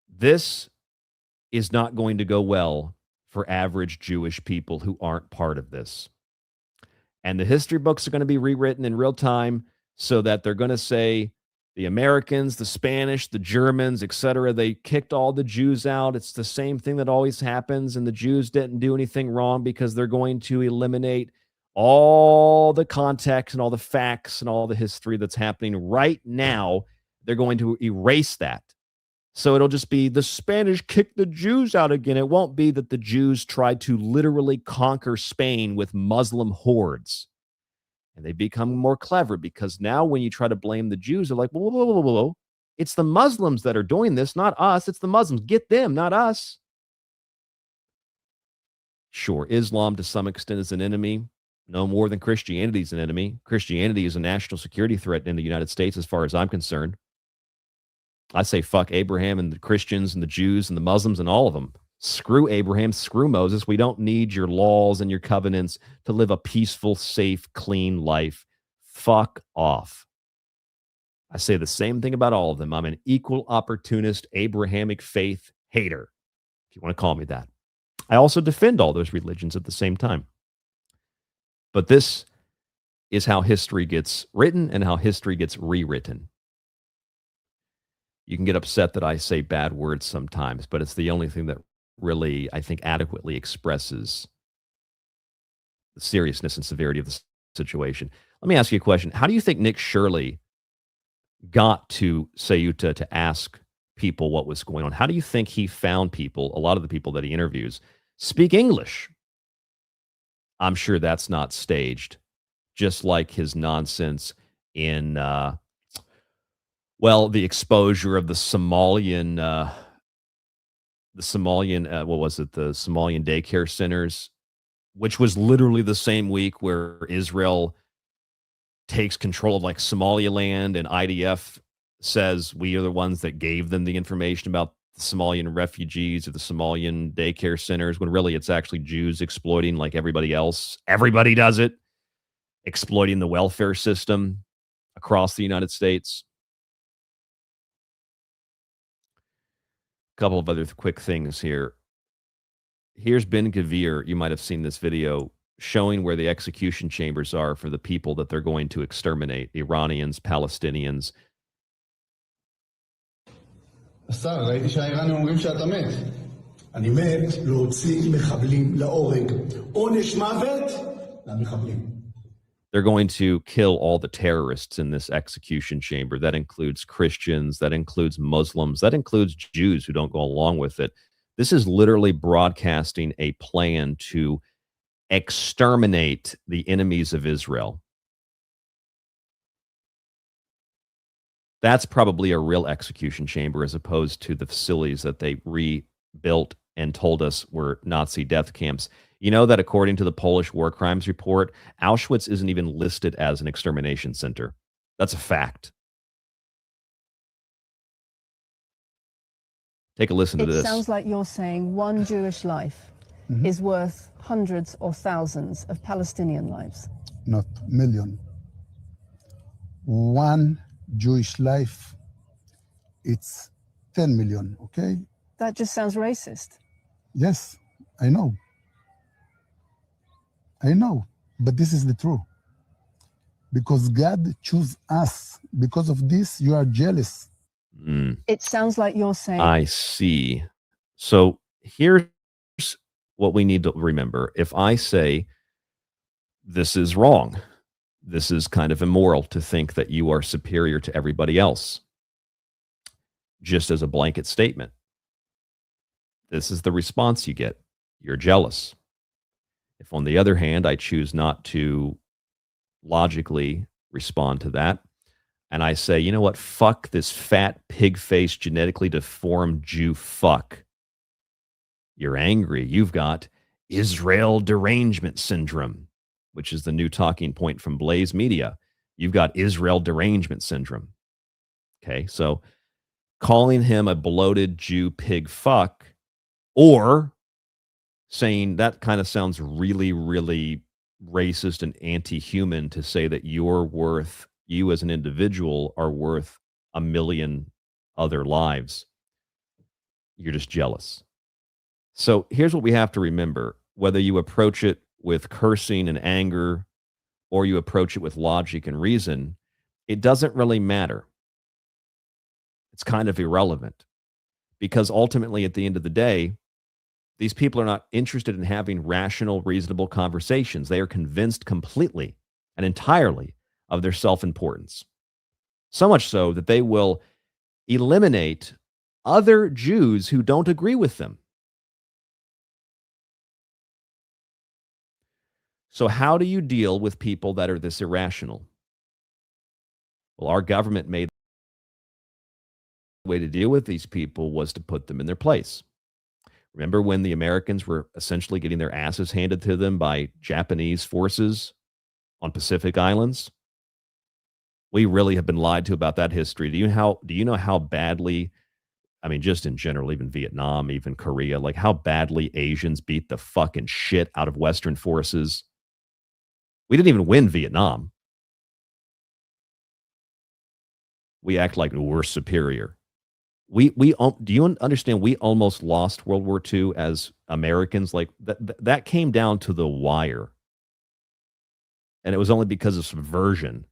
This is not going to go well for average Jewish people who aren't part of this. And the history books are going to be rewritten in real time so that they're going to say the Americans, the Spanish, the Germans, etc., they kicked all the Jews out. It's the same thing that always happens, and the Jews didn't do anything wrong because they're going to eliminate all the context and all the facts and all the history that's happening right now. They're going to erase that. So it'll just be the Spanish kicked the Jews out again. It won't be that the Jews tried to literally conquer Spain with Muslim hordes. And they become more clever because now when you try to blame the Jews, they're like, whoa, whoa, whoa, whoa, whoa. It's the Muslims that are doing this, not us. It's the Muslims. Get them, not us. Sure, Islam to some extent is an enemy, no more than Christianity is an enemy. Christianity is a national security threat in the United States as far as I'm concerned. I say fuck Abraham and the Christians and the Jews and the Muslims and all of them. Screw Abraham, screw Moses. We don't need your laws and your covenants to live a peaceful, safe, clean life. Fuck off. I say the same thing about all of them. I'm an equal opportunist, Abrahamic faith hater, if you want to call me that. I also defend all those religions at the same time. But this is how history gets written and how history gets rewritten. You can get upset that I say bad words sometimes, but it's the only thing that really, I think, adequately expresses the seriousness and severity of the situation. Let me ask you a question. How do you think Nick Shirley got to Ceuta to ask people what was going on? How do you think he found people, a lot of the people that he interviews, speak English? I'm sure that's not staged, just like his nonsense in the exposure of the Somalian, the Somalian daycare centers, which was literally the same week where Israel takes control of like Somaliland, and IDF says we are the ones that gave them the information about the Somalian refugees or the Somalian daycare centers, when really it's actually Jews exploiting like everybody else. Everybody does it, exploiting the welfare system across the United States. Couple of other quick things here. Here's Ben Gvir. You might have seen this video showing where the execution chambers are for the people that they're going to exterminate: Iranians, Palestinians. השר, ראיתי שהאיראנים אומרים שאתה מת. אני מת להוציא מחבלים להורג. עונש מוות למחבלים. They're going to kill all the terrorists in this execution chamber. That includes Christians, that includes Muslims, that includes Jews who don't go along with it. This is literally broadcasting a plan to exterminate the enemies of Israel. That's probably a real execution chamber as opposed to the facilities that they rebuilt and told us were Nazi death camps. You know that according to the Polish War Crimes Report, Auschwitz isn't even listed as an extermination center. That's a fact. Take a listen to this. It sounds like you're saying one Jewish life is worth hundreds or thousands of Palestinian lives. Not million. One Jewish life, it's 10 million, okay? That just sounds racist. Yes, I know. I know, but this is the truth. Because God chose us. Because of this, you are jealous. It sounds like you're saying... I see. So here's what we need to remember. If I say this is wrong, this is kind of immoral to think that you are superior to everybody else, just as a blanket statement, this is the response you get. You're jealous. If, on the other hand, I choose not to logically respond to that, and I say, you know what, fuck this fat, pig-faced, genetically deformed Jew fuck, you're angry. You've got Israel derangement syndrome, which is the new talking point from Blaze Media. You've got Israel derangement syndrome. Okay, so calling him a bloated Jew pig fuck, or saying that kind of sounds really, really racist and anti-human to say that you as an individual are worth a million other lives. You're just jealous. So here's what we have to remember. Whether you approach it with cursing and anger, or you approach it with logic and reason, it doesn't really matter. It's kind of irrelevant, because ultimately, at the end of the day, these people are not interested in having rational, reasonable conversations. They are convinced completely and entirely of their self-importance. So much so that they will eliminate other Jews who don't agree with them. So how do you deal with people that are this irrational? Well, our government made the way to deal with these people was to put them in their place. Remember when the Americans were essentially getting their asses handed to them by Japanese forces on Pacific Islands? We really have been lied to about that history. Do you know how badly, I mean, just in general, even Vietnam, even Korea, like how badly Asians beat the fucking shit out of Western forces? We didn't even win Vietnam. We act like we're superior. Do you understand? We almost lost World War II as Americans. Like that came down to the wire, and it was only because of subversion.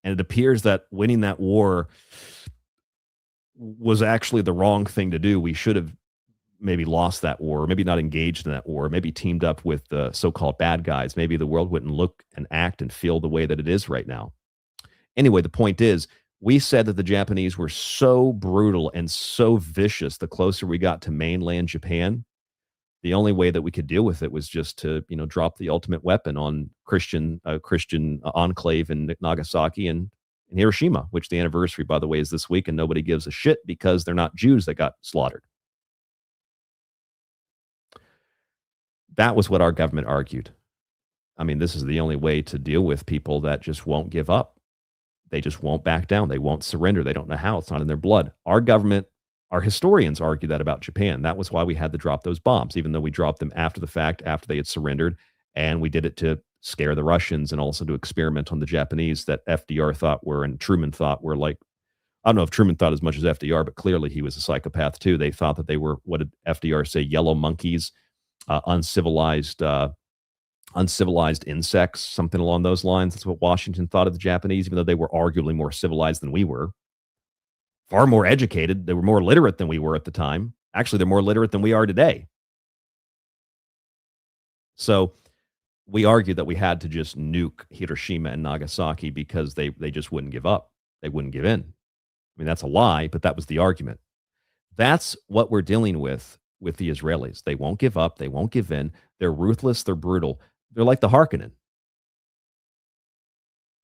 And it appears that winning that war was actually the wrong thing to do. We should have maybe lost that war, maybe not engaged in that war, maybe teamed up with the so-called bad guys. Maybe the world wouldn't look and act and feel the way that it is right now. Anyway, the point is, we said that the Japanese were so brutal and so vicious the closer we got to mainland Japan. The only way that we could deal with it was just to, drop the ultimate weapon on Christian enclave in Nagasaki and in Hiroshima, which the anniversary, by the way, is this week, and nobody gives a shit because they're not Jews that got slaughtered. That was what our government argued. I mean, this is the only way to deal with people that just won't give up. They just won't back down. They won't surrender. They don't know how. It's not in their blood. Our government, our historians argue that about Japan. That was why we had to drop those bombs, even though we dropped them after the fact, after they had surrendered. And we did it to scare the Russians and also to experiment on the Japanese that FDR thought were, and Truman thought were like, I don't know if Truman thought as much as FDR, but clearly he was a psychopath too. They thought that they were, what did FDR say, yellow monkeys, uncivilized insects, something along those lines. That's what Washington thought of the Japanese, even though they were arguably more civilized than we were. Far more educated. They were more literate than we were at the time. Actually, they're more literate than we are today. So we argued that we had to just nuke Hiroshima and Nagasaki because they just wouldn't give up. They wouldn't give in. I mean, that's a lie, but that was the argument. That's what we're dealing with the Israelis. They won't give up. They won't give in. They're ruthless. They're brutal. They're like the Harkonnen.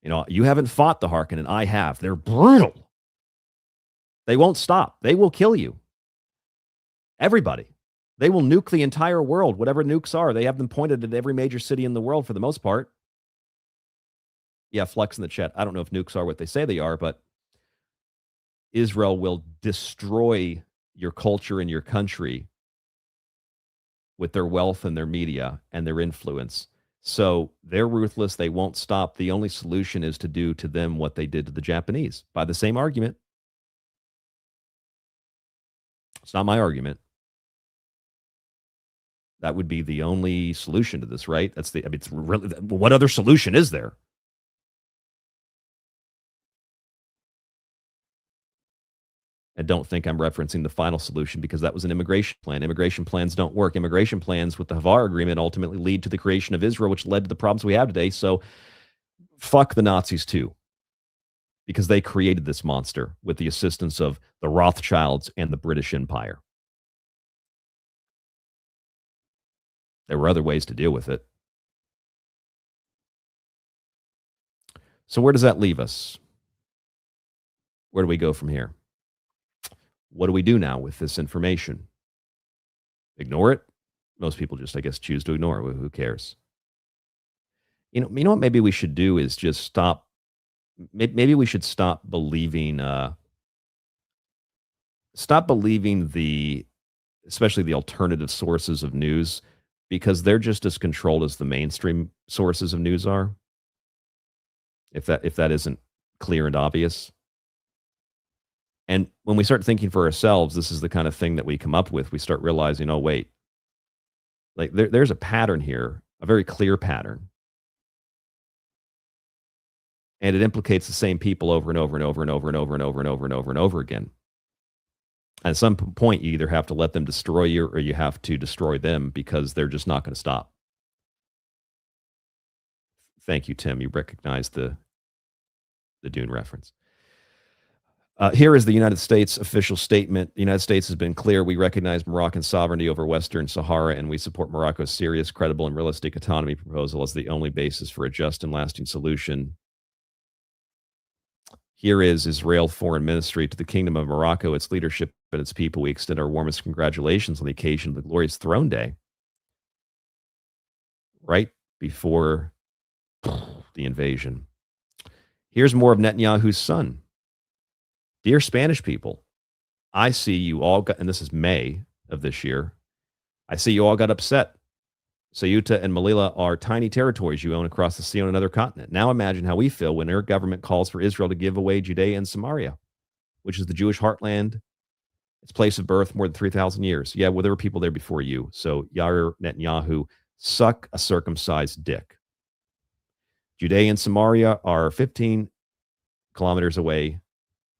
You haven't fought the Harkonnen. I have. They're brutal. They won't stop. They will kill you. Everybody. They will nuke the entire world, whatever nukes are. They have them pointed at every major city in the world for the most part. Yeah, Flex in the chat. I don't know if nukes are what they say they are, but Israel will destroy your culture and your country with their wealth and their media and their influence. So they're ruthless. They won't stop. The only solution is to do to them what they did to the Japanese by the same argument. It's not my argument. That would be the only solution to this, right? It's really, what other solution is there? And don't think I'm referencing the final solution because that was an immigration plan. Immigration plans don't work. Immigration plans with the Havar Agreement ultimately lead to the creation of Israel, which led to the problems we have today. So fuck the Nazis too, because they created this monster with the assistance of the Rothschilds and the British Empire. There were other ways to deal with it. So where does that leave us? Where do we go from here? What do we do now with this information? Ignore it? Most people just, I guess, choose to ignore it. Who cares? You know what maybe we should do is just stop. Maybe we should stop believing especially the alternative sources of news, because they're just as controlled as the mainstream sources of news are. If that isn't clear and obvious. And when we start thinking for ourselves, this is the kind of thing that we come up with. We start realizing, oh, wait, like there's a pattern here, a very clear pattern. And it implicates the same people over and over and over and over and over and over and over and over and over again. At some point, you either have to let them destroy you or you have to destroy them because they're just not going to stop. Thank you, Tim. You recognized the Dune reference. Here is the United States official statement. The United States has been clear. We recognize Moroccan sovereignty over Western Sahara, and we support Morocco's serious, credible, and realistic autonomy proposal as the only basis for a just and lasting solution. Here is Israel Foreign Ministry: to the Kingdom of Morocco, its leadership, and its people, we extend our warmest congratulations on the occasion of the glorious Throne Day. Right before the invasion. Here's more of Netanyahu's son. Dear Spanish people, I see you all got, and this is May of this year, I see you all got upset. Ceuta and Melilla are tiny territories you own across the sea on another continent. Now imagine how we feel when our government calls for Israel to give away Judea and Samaria, which is the Jewish heartland, its place of birth more than 3,000 years. Yeah, well, there were people there before you. So Yair Netanyahu, suck a circumcised dick. Judea and Samaria are 15 kilometers away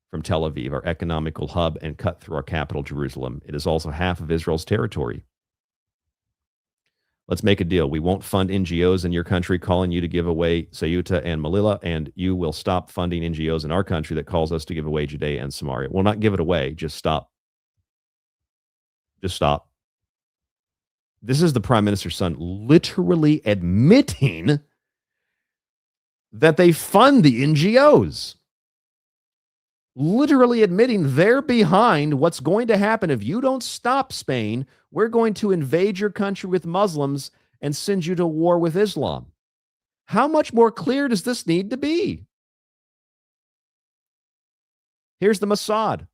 from Tel Aviv, our economical hub, and cut through our capital, Jerusalem. It is also half of Israel's territory. Let's make a deal. We won't fund NGOs in your country calling you to give away Ceuta and Melilla, and you will stop funding NGOs in our country that calls us to give away Judea and Samaria. We'll not give it away. Just stop. Just stop. This is the Prime Minister's son literally admitting that they fund the NGOs. Literally admitting they're behind what's going to happen if you don't stop, Spain. We're going to invade your country with Muslims and send you to war with Islam. How much more clear does this need to be? Here's the Mossad.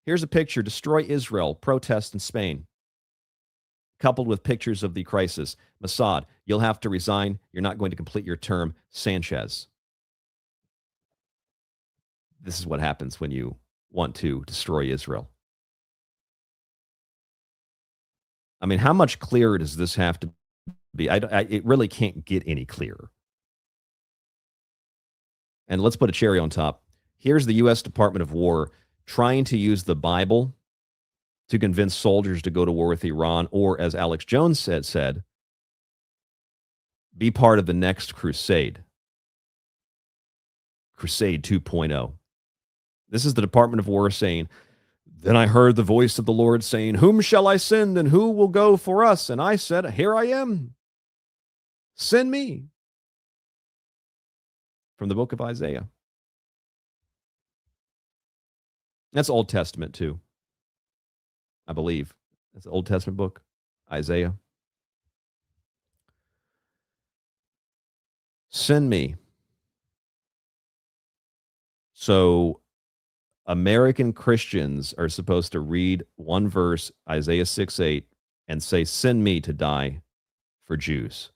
Here's a picture: destroy Israel, protest in Spain. Coupled with pictures of the crisis. Mossad, you'll have to resign. You're not going to complete your term. Sanchez. This is what happens when you want to destroy Israel. I mean, how much clearer does this have to be? It really can't get any clearer. And let's put a cherry on top. Here's the U.S. Department of War trying to use the Bible to convince soldiers to go to war with Iran, or, as Alex Jones said, be part of the next crusade. Crusade 2.0. This is the Department of War saying, then I heard the voice of the Lord saying, whom shall I send and who will go for us? And I said, here I am. Send me. From the book of Isaiah. That's Old Testament too, I believe. That's the Old Testament book, Isaiah. Send me. So American Christians are supposed to read one verse, Isaiah 6:8, and say, send me to die for Jews.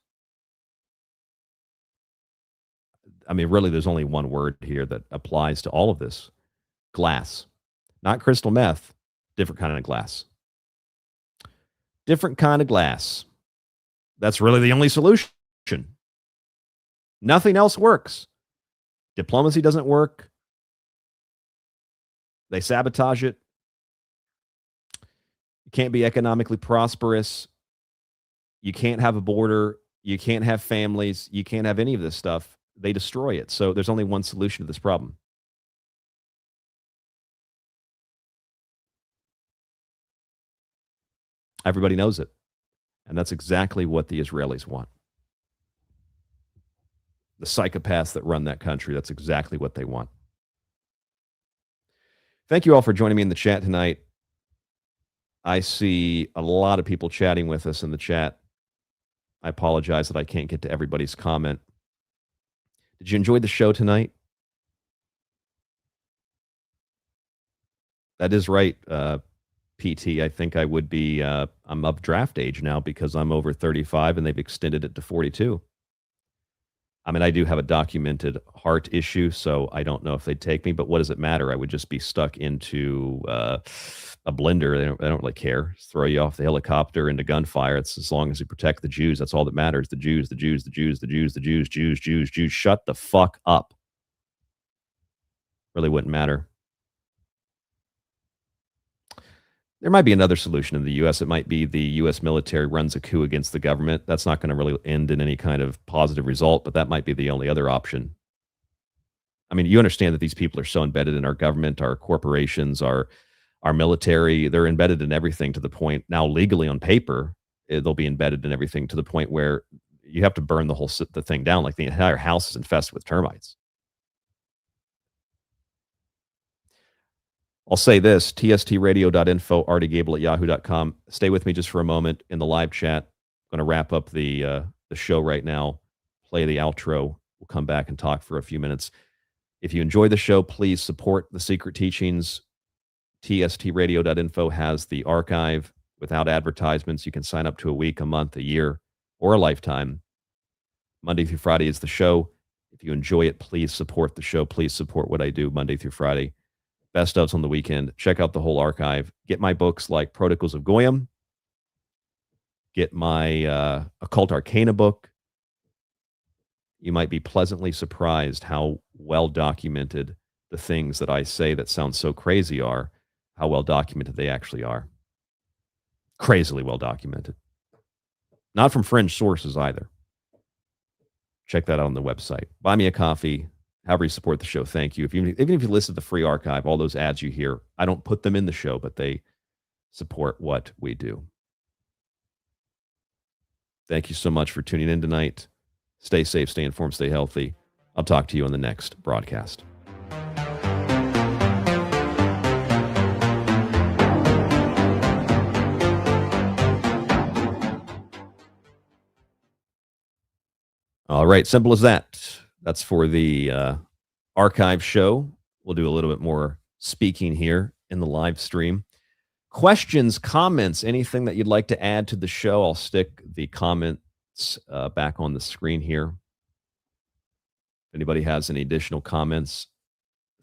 I mean, really, there's only one word here that applies to all of this. Glass. Not crystal meth, different kind of glass. Different kind of glass. That's really the only solution. Nothing else works. Diplomacy doesn't work. They sabotage it. You can't be economically prosperous. You can't have a border. You can't have families. You can't have any of this stuff. They destroy it. So there's only one solution to this problem. Everybody knows it. And that's exactly what the Israelis want. The psychopaths that run that country, that's exactly what they want. Thank you all for joining me in the chat tonight. I see a lot of people chatting with us in the chat. I apologize that I can't get to everybody's comment. Did you enjoy the show tonight? That is right, PT. I think I would be, I'm up draft age now because I'm over 35 and they've extended it to 42. I mean, I do have a documented heart issue, so I don't know if they'd take me, but what does it matter? I would just be stuck into a blender. They don't really care. Just throw you off the helicopter into gunfire. It's as long as you protect the Jews. That's all that matters. The Jews, the Jews, the Jews, the Jews, the Jews, Jews, Jews, Jews. Shut the fuck up. Really wouldn't matter. There might be another solution in the U.S. It might be the U.S. military runs a coup against the government. That's not going to really end in any kind of positive result, but that might be the only other option. I mean, you understand that these people are so embedded in our government, our corporations, our military. They're embedded in everything to the point now legally on paper, they'll be embedded in everything to the point where you have to burn the thing down. Like the entire house is infested with termites. I'll say this, tstradio.info, artygable@yahoo.com. Stay with me just for a moment in the live chat. I'm going to wrap up the show right now, play the outro. We'll come back and talk for a few minutes. If you enjoy the show, please support the Secret Teachings. tstradio.info has the archive without advertisements. You can sign up to a week, a month, a year, or a lifetime. Monday through Friday is the show. If you enjoy it, please support the show. Please support what I do Monday through Friday. Best ofs on the weekend. Check out the whole archive. Get my books like Protocols of Goyim. Get my Occult Arcana book. You might be pleasantly surprised how well documented the things that I say that sound so crazy are, how well documented they actually are. Crazily well documented. Not from fringe sources either. Check that out on the website. Buy me a coffee. However you support the show, thank you. Even if you listen to the free archive, all those ads you hear, I don't put them in the show, but they support what we do. Thank you so much for tuning in tonight. Stay safe, stay informed, stay healthy. I'll talk to you on the next broadcast. All right, simple as that. That's for the archive show. We'll do a little bit more speaking here in the live stream. Questions, comments, anything that you'd like to add to the show, I'll stick the comments back on the screen here. If anybody has any additional comments,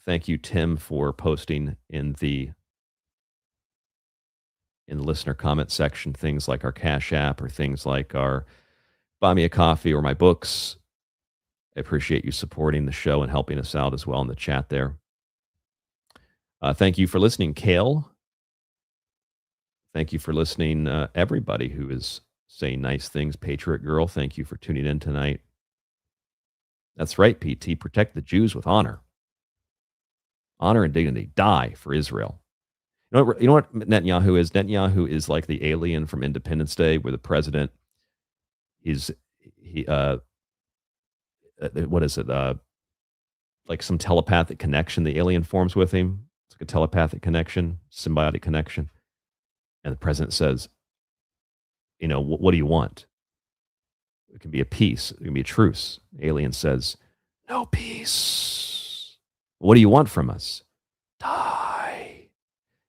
thank you, Tim, for posting in the listener comment section things like our Cash App or things like our Buy Me a Coffee or my books. I appreciate you supporting the show and helping us out as well in the chat there. Thank you for listening, Kale. Thank you for listening, everybody who is saying nice things. Patriot Girl, thank you for tuning in tonight. That's right, PT. Protect the Jews with honor. Honor and dignity. Die for Israel. You know what Netanyahu is? Netanyahu is like the alien from Independence Day where the president is... what is it? Like some telepathic connection the alien forms with him. It's like a telepathic connection, symbiotic connection. And the president says, you know, what do you want? It can be a peace. It can be a truce. The alien says, no peace. What do you want from us? Die.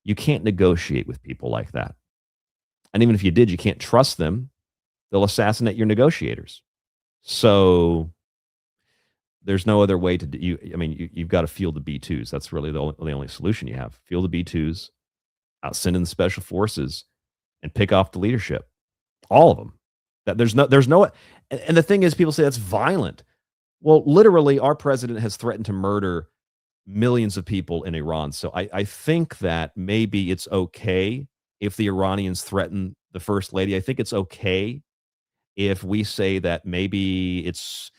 You can't negotiate with people like that. And even if you did, you can't trust them. They'll assassinate your negotiators. So there's no other way to do you. I mean, you've got to field the B-2s. That's really the only solution you have. Field the B-2s, send in the special forces, and pick off the leadership. All of them. That there's no. And the thing is, people say that's violent. Well, literally, our president has threatened to murder millions of people in Iran. So I think that maybe it's okay if the Iranians threaten the first lady. I think it's okay if we say that maybe it's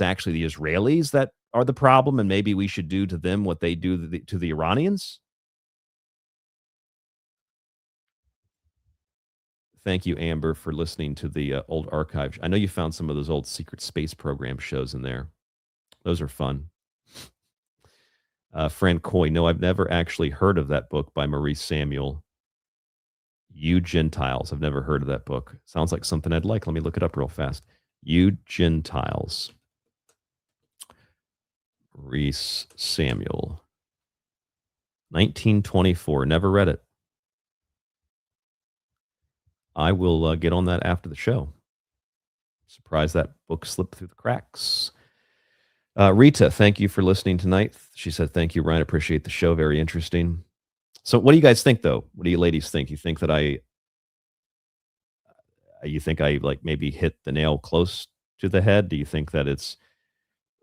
actually the Israelis that are the problem, and maybe we should do to them what they do to the Iranians. Thank you, Amber, for listening to the old archive. I know you found some of those old secret space program shows in there. Those are fun. Fran Coy, no, I've never actually heard of that book by Maurice Samuel. You Gentiles. I've never heard of that book. Sounds like something I'd like. Let me look it up real fast. You Gentiles. Maurice Samuel. 1924. Never read it. I will get on that after the show. Surprised that book slipped through the cracks. Rita, thank you for listening tonight. She said, thank you, Ryan. Appreciate the show. Very interesting. So what do you guys think, though? What do you ladies think? You think that I like maybe hit the nail close to the head? Do you think that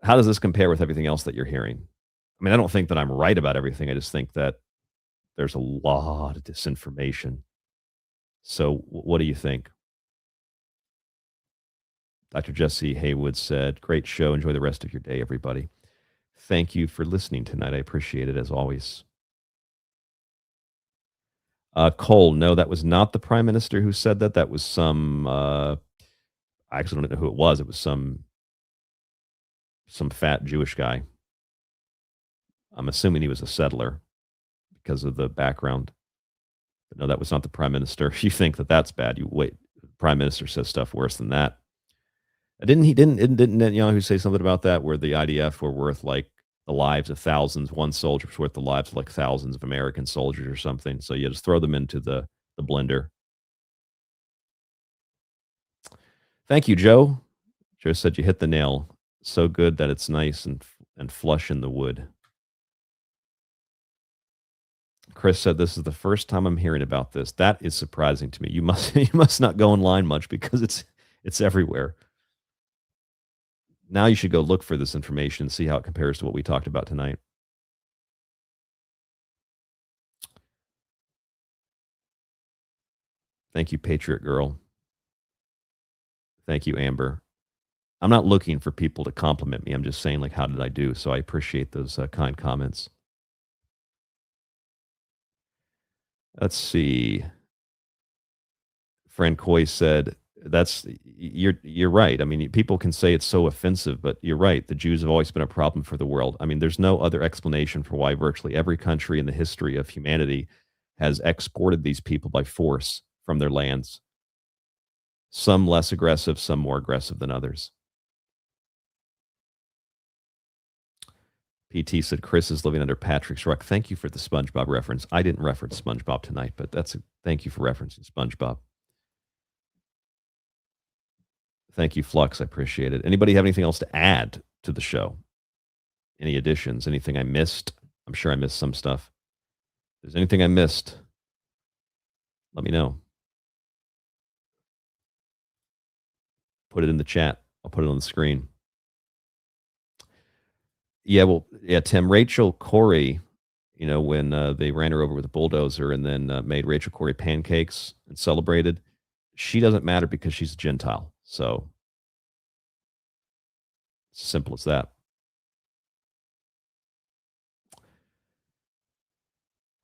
how does this compare with everything else that you're hearing? I mean, I don't think that I'm right about everything. I just think that there's a lot of disinformation. So what do you think? Dr. Jesse Haywood said, great show. Enjoy the rest of your day, everybody. Thank you for listening tonight. I appreciate it as always. Cole, no, that was not the prime minister who said that. That was some, I actually don't know who it was. It was some fat Jewish guy. I'm assuming he was a settler because of the background. But no, that was not the prime minister. If you think that that's bad, you wait. The prime minister says stuff worse than that. Didn't Netanyahu say something about that, where the IDF were worth like the lives of thousands, one soldier was worth the lives of like thousands of American soldiers or something? So you just throw them into the blender. Thank you, Joe. Joe said you hit the nail. So good that it's nice and flush in the wood. Chris said, this is the first time I'm hearing about this. That is surprising to me. You must not go online much, because it's everywhere. Now you should go look for this information and see how it compares to what we talked about tonight. Thank you, Patriot Girl. Thank you, Amber. I'm not looking for people to compliment me. I'm just saying, like, how did I do? So I appreciate those kind comments. Let's see. Fran Coy said, you're right. I mean, people can say it's so offensive, but you're right. The Jews have always been a problem for the world. I mean, there's no other explanation for why virtually every country in the history of humanity has exported these people by force from their lands. Some less aggressive, some more aggressive than others. PT said, Chris is living under Patrick's rock. Thank you for the SpongeBob reference. I didn't reference SpongeBob tonight, but thank you for referencing SpongeBob. Thank you, Flux. I appreciate it. Anybody have anything else to add to the show? Any additions? Anything I missed? I'm sure I missed some stuff. If there's anything I missed, let me know. Put it in the chat. I'll put it on the screen. Yeah, Tim, Rachel Corrie, when they ran her over with a bulldozer and then made Rachel Corrie pancakes and celebrated, she doesn't matter because she's a Gentile. So, it's simple as that.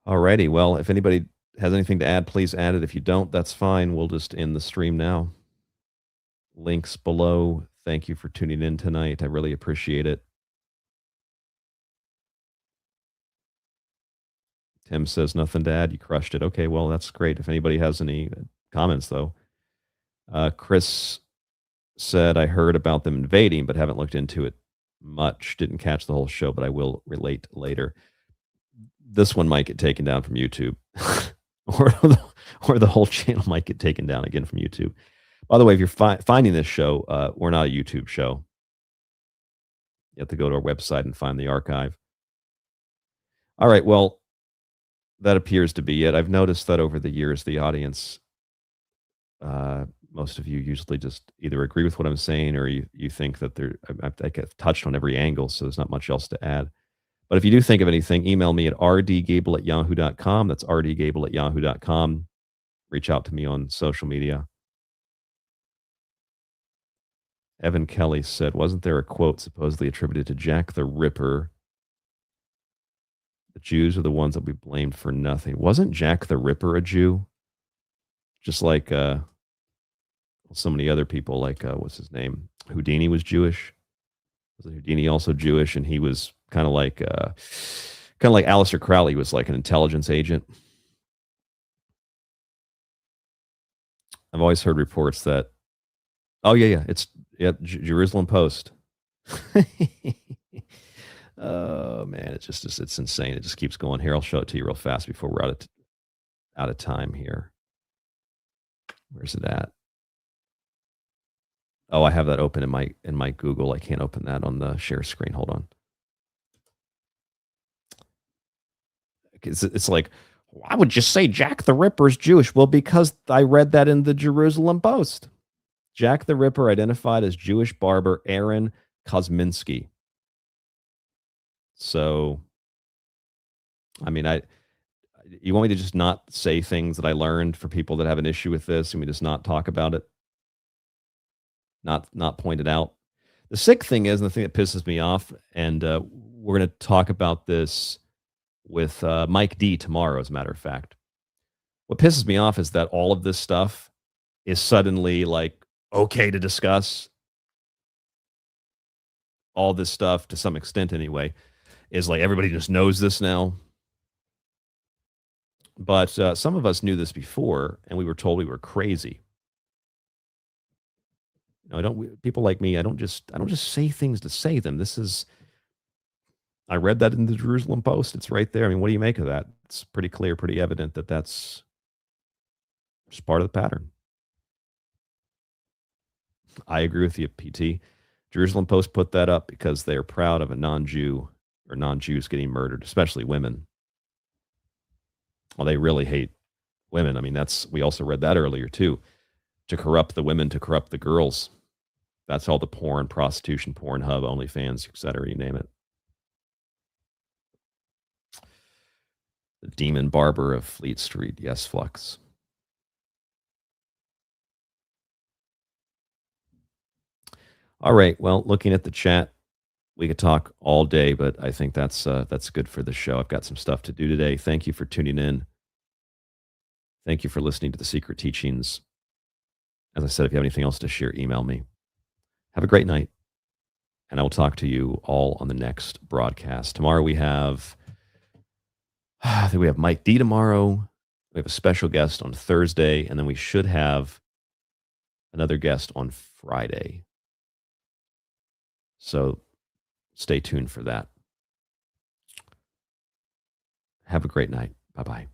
Alrighty, well, if anybody has anything to add, please add it. If you don't, that's fine. We'll just end the stream now. Links below. Thank you for tuning in tonight. I really appreciate it. Tim says nothing to add. You crushed it. Okay, well, that's great. If anybody has any comments, though. Chris said, I heard about them invading, but haven't looked into it much. Didn't catch the whole show, but I will relate later. This one might get taken down from YouTube. or the whole channel might get taken down again from YouTube. By the way, if you're finding this show, we're not a YouTube show. You have to go to our website and find the archive. All right, well, that appears to be it. I've noticed that over the years, the audience, most of you usually just either agree with what I'm saying or you think that I've touched on every angle, so there's not much else to add. But if you do think of anything, email me at rdgable@yahoo.com. That's rdgable@yahoo.com. Reach out to me on social media. Evan Kelly said, wasn't there a quote supposedly attributed to Jack the Ripper? The Jews are the ones that we blamed for nothing. Wasn't Jack the Ripper a Jew? Just like so many other people, like, what's his name? Houdini was Jewish. Was Houdini also Jewish? And he was kind of like Aleister Crowley was like an intelligence agent. I've always heard reports that, it's Jerusalem Post. Oh man, it's insane. It just keeps going. Here, I'll show it to you real fast before we're out of time here. Where's it at? Oh, I have that open in my Google. I can't open that on the share screen. Hold on. It's like, why would you say Jack the Ripper is Jewish? Well, because I read that in the Jerusalem Post. Jack the Ripper identified as Jewish barber Aaron Kosminski. So, I mean, you want me to just not say things that I learned for people that have an issue with this, and we just not talk about it? Not point it out. The sick thing is, and the thing that pisses me off, and we're going to talk about this with Mike D tomorrow, as a matter of fact. What pisses me off is that all of this stuff is suddenly like okay to discuss. All this stuff, to some extent anyway, is like everybody just knows this now. But some of us knew this before, and we were told we were crazy. People like me, I don't just say things to say them. I read that in the Jerusalem Post. It's right there. I mean, what do you make of that? It's pretty clear, pretty evident that that's just part of the pattern. I agree with you, PT. Jerusalem Post put that up because they are proud of a non-Jew or non-Jews getting murdered, especially women. Well, they really hate women. I mean, we also read that earlier too. To corrupt the women, to corrupt the girls. That's all the porn, prostitution, Pornhub, OnlyFans, etc. You name it. The demon barber of Fleet Street. Yes, Flux. All right. Well, looking at the chat, we could talk all day, but I think that's good for the show. I've got some stuff to do today. Thank you for tuning in. Thank you for listening to The Secret Teachings. As I said, if you have anything else to share, email me. Have a great night, and I will talk to you all on the next broadcast. Tomorrow I think we have Mike D tomorrow. We have a special guest on Thursday, and then we should have another guest on Friday. So stay tuned for that. Have a great night. Bye-bye.